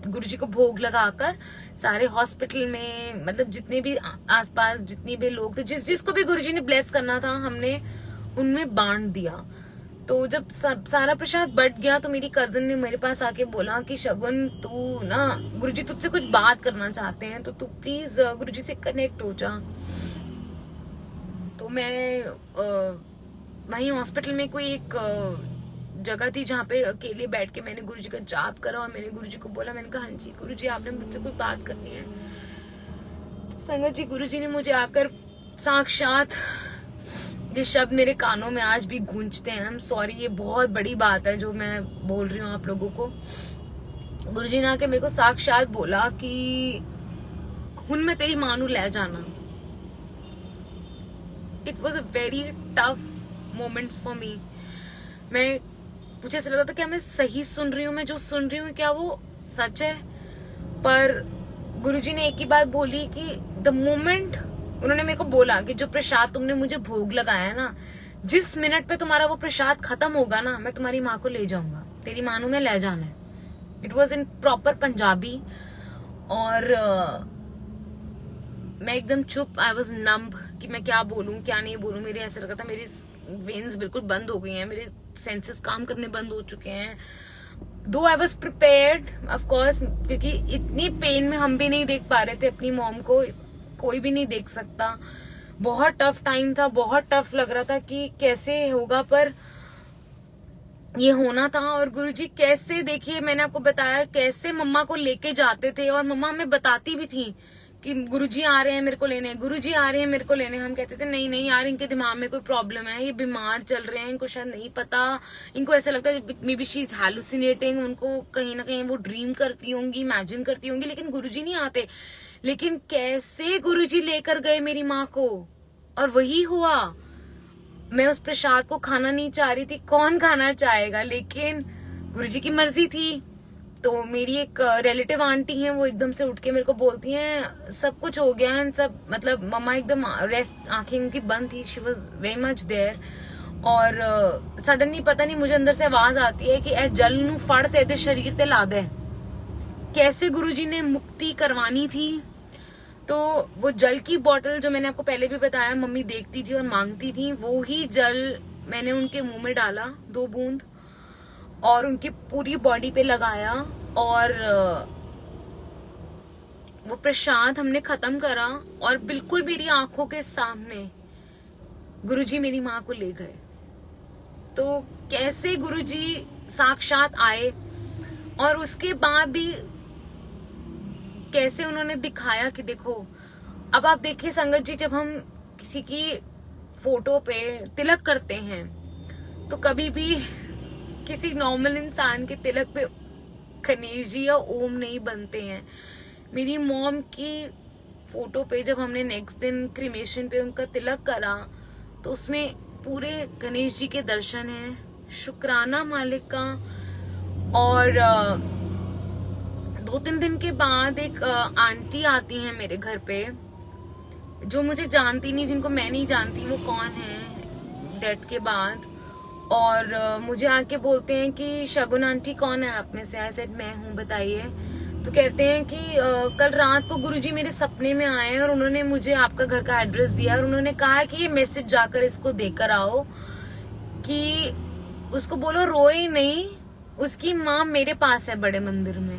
S1: गुरुजी को भोग लगाकर सारे हॉस्पिटल में मतलब जितने भी आसपास जितने भी लोग थे, जिसको भी गुरुजी ने ब्लेस करना था हमने उनमें बांट दिया। तो जब सारा प्रसाद बट गया तो मेरी कजिन ने मेरे पास आके बोला कि शगुन तू ना गुरुजी तुझसे कुछ बात करना चाहते हैं तो तू प्लीज गुरुजी से कनेक्ट हो जा। तो मैं वहीं हॉस्पिटल में कोई एक जगह थी जहाँ पे अकेले बैठ के मैंने गुरुजी का जाप करा और मैंने गुरुजी को बोला, मैंने कहा हाँ जी गुरुजी आपने मुझसे कोई बात करनी है। तो संगत जी गुरुजी ने मुझे आकर साक्षात, ये शब्द मेरे कानों में आज भी गूंजते हैं। आई एम सॉरी, ये बहुत बड़ी बात है जो मैं बोल रही हूँ आप लोगों को। गुरुजी ने आके मेरे को साक्षात बोला कि हुन मैं तेरी मां नू ले जाना। It was a very tough moments for me. मैं मुझे ऐसा लग रहा था क्या मैं सही सुन रही हूँ, मैं जो सुन रही हूँ क्या वो सच है। पर गुरुजी ने एक ही बात बोली कि द मोमेंट उन्होंने मेरे को बोला कि जो प्रसाद तुमने मुझे भोग लगाया है ना, जिस मिनट पे तुम्हारा वो प्रसाद खत्म होगा ना, मैं तुम्हारी माँ को ले जाऊंगा, तेरी मानू में ले जाना है। It was in proper Punjabi. और मैं एकदम चुप, आई वॉज नम्ब कि मैं क्या बोलूं क्या नहीं बोलूं। मेरे ऐसा लगा था मेरी वेन्स बिल्कुल बंद हो गई हैं, मेरे सेंसेस काम करने बंद हो चुके हैं। दो I was prepared of course, क्योंकि इतनी पेन में हम भी नहीं देख पा रहे थे अपनी मॉम को, कोई भी नहीं देख सकता। बहुत टफ टाइम था, बहुत टफ लग रहा था कि कैसे होगा, पर ये होना था। और गुरुजी कैसे, देखिए मैंने आपको बताया कैसे मम्मा को लेके जाते थे, और मम्मा हमें बताती भी थी कि गुरुजी आ रहे हैं मेरे को लेने, गुरुजी आ रहे हैं मेरे को लेने। हम कहते थे नहीं नहीं यार, इनके दिमाग में कोई प्रॉब्लम है, ये बीमार चल रहे हैं, इनको शायद नहीं पता, इनको ऐसा लगता है may be she is hallucinating, उनको कहीं ना कहीं वो ड्रीम करती होंगी, इमेजिन करती होंगी, लेकिन गुरुजी नहीं आते। लेकिन कैसे गुरुजी लेकर गए मेरी माँ को, और वही हुआ। मैं उस प्रसाद को खाना नहीं चाह रही थी, कौन खाना चाहेगा, लेकिन गुरुजी की मर्जी थी। तो मेरी एक रिलेटिव आंटी हैं, वो एकदम से उठ के मेरे को बोलती हैं सब कुछ हो गया है सब, मतलब मम्मा एकदम रेस्ट, आंखें उनकी बंद थी, she was very much there. और सडनली पता नहीं मुझे अंदर से आवाज आती है कि ए जल नू फड़ ते शरीर ते ला दे। कैसे गुरुजी ने मुक्ति करवानी थी। तो वो जल की बोतल जो मैंने आपको पहले भी बताया मम्मी देखती थी और मांगती थी, वो ही जल मैंने उनके मुंह में डाला 2 बूंद, और उनकी पूरी बॉडी पे लगाया, और वो प्रसाद हमने खत्म करा, और बिल्कुल मेरी आंखों के सामने गुरुजी मेरी माँ को ले गए। तो कैसे गुरुजी साक्षात आए, और उसके बाद भी कैसे उन्होंने दिखाया कि देखो, अब आप देखिए संगत जी, जब हम किसी की फोटो पे तिलक करते हैं तो कभी भी किसी नॉर्मल इंसान के तिलक पे गणेश जी या ओम नहीं बनते हैं। मेरी मॉम की फोटो पे जब हमने नेक्स्ट दिन क्रिमेशन पे उनका तिलक करा, तो उसमें पूरे गणेश जी के दर्शन हैं, शुक्राना मालिक का। और 2-3 दिन के बाद एक आंटी आती हैं मेरे घर पे, जो मुझे जानती नहीं, जिनको मैं नहीं जानती वो कौन है डेथ के बाद। और मुझे आके बोलते हैं कि शगुन आंटी कौन है आप में से। आई सेड मैं हूँ, बताइए। तो कहते हैं कि कल रात को गुरुजी मेरे सपने में आए और उन्होंने मुझे आपका घर का एड्रेस दिया, और उन्होंने कहा कि ये मैसेज जाकर इसको देकर आओ कि उसको बोलो रोए नहीं, उसकी माँ मेरे पास है बड़े मंदिर में।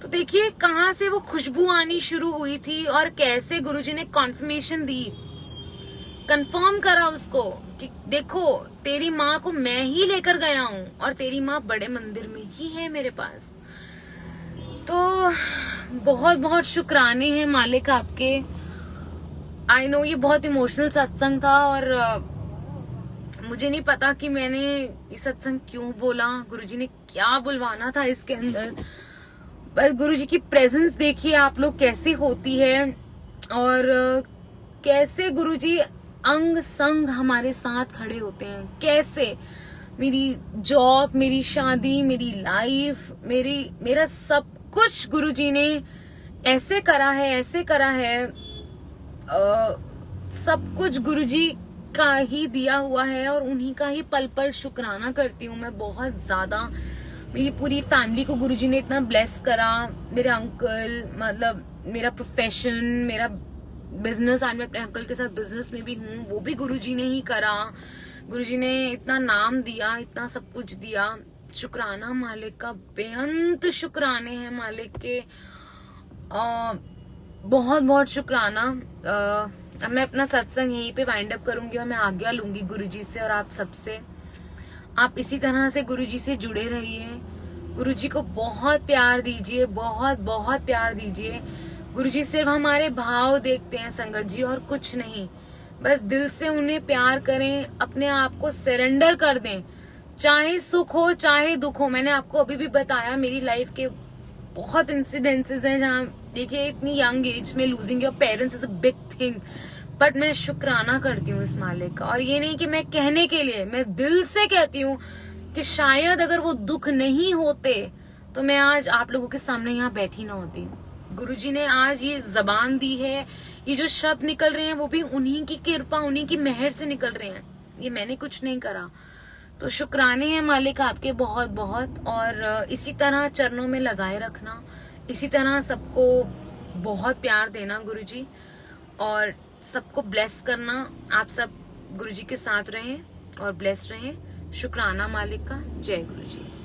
S1: तो देखिए कहाँ से वो खुशबू आनी शुरू हुई थी, और कैसे गुरुजी ने कॉन्फर्मेशन दी, कंफर्म करा उसको कि देखो तेरी माँ को मैं ही लेकर गया हूँ, और तेरी माँ बड़े मंदिर में ही है मेरे पास। तो बहुत बहुत शुक्राने हैं मालिक आपके। आई नो ये बहुत इमोशनल सत्संग था, और मुझे नहीं पता कि मैंने ये सत्संग क्यों बोला, गुरुजी ने क्या बुलवाना था इसके अंदर। बस गुरुजी की प्रेजेंस देखिए आप लोग कैसे होती है, और कैसे गुरुजी अंग संग हमारे साथ खड़े होते हैं। कैसे मेरी जॉब, मेरी शादी, मेरी लाइफ, मेरा सब कुछ गुरुजी ने ऐसे करा है, ऐसे करा है। सब कुछ गुरुजी का ही दिया हुआ है, और उन्हीं का ही पल पल शुक्राना करती हूँ मैं बहुत ज्यादा। मेरी पूरी फैमिली को गुरुजी ने इतना ब्लेस करा, मेरे अंकल, मतलब मेरा प्रोफेशन, मेरा बिजनेस, आज मैं अपने अंकल के साथ बिजनेस में भी हूँ, वो भी गुरुजी ने ही करा। गुरुजी ने इतना नाम दिया, इतना सब कुछ दिया। शुक्राना मालिक का, बेअंत शुक्राने हैं मालिक के। बहुत बहुत शुक्राना। अब मैं अपना सत्संग यहीं पे वाइंड अप करूंगी, और मैं आज्ञा लूंगी गुरुजी से और आप सबसे। आप इसी तरह से गुरुजी से जुड़े रहिए, गुरुजी को बहुत प्यार दीजिए, बहुत बहुत प्यार दीजिए। गुरुजी सिर्फ हमारे भाव देखते हैं संगत जी, और कुछ नहीं। बस दिल से उन्हें प्यार करें, अपने आप को सरेंडर कर दें, चाहे सुख हो चाहे दुख हो। मैंने आपको अभी भी बताया मेरी लाइफ के बहुत इंसिडेंसेस हैं जहाँ देखिए इतनी यंग एज में losing your parents is a big thing, but मैं शुक्राना करती हूँ इस मालिक का। और ये नहीं कि मैं कहने के लिए, मैं दिल से कहती हूँ कि शायद अगर वो दुख नहीं होते तो मैं आज आप लोगों के सामने यहाँ बैठी ना होती। गुरुजी ने आज ये जबान दी है, ये जो शब्द निकल रहे हैं वो भी उन्हीं की कृपा, उन्हीं की मेहर से निकल रहे हैं, ये मैंने कुछ नहीं करा। तो शुक्राने हैं मालिक आपके बहुत बहुत, और इसी तरह चरणों में लगाए रखना, इसी तरह सबको बहुत प्यार देना गुरुजी, और सबको ब्लेस करना। आप सब गुरुजी के साथ रहें और ब्लेस रहें। शुक्राना मालिक का। जय गुरुजी।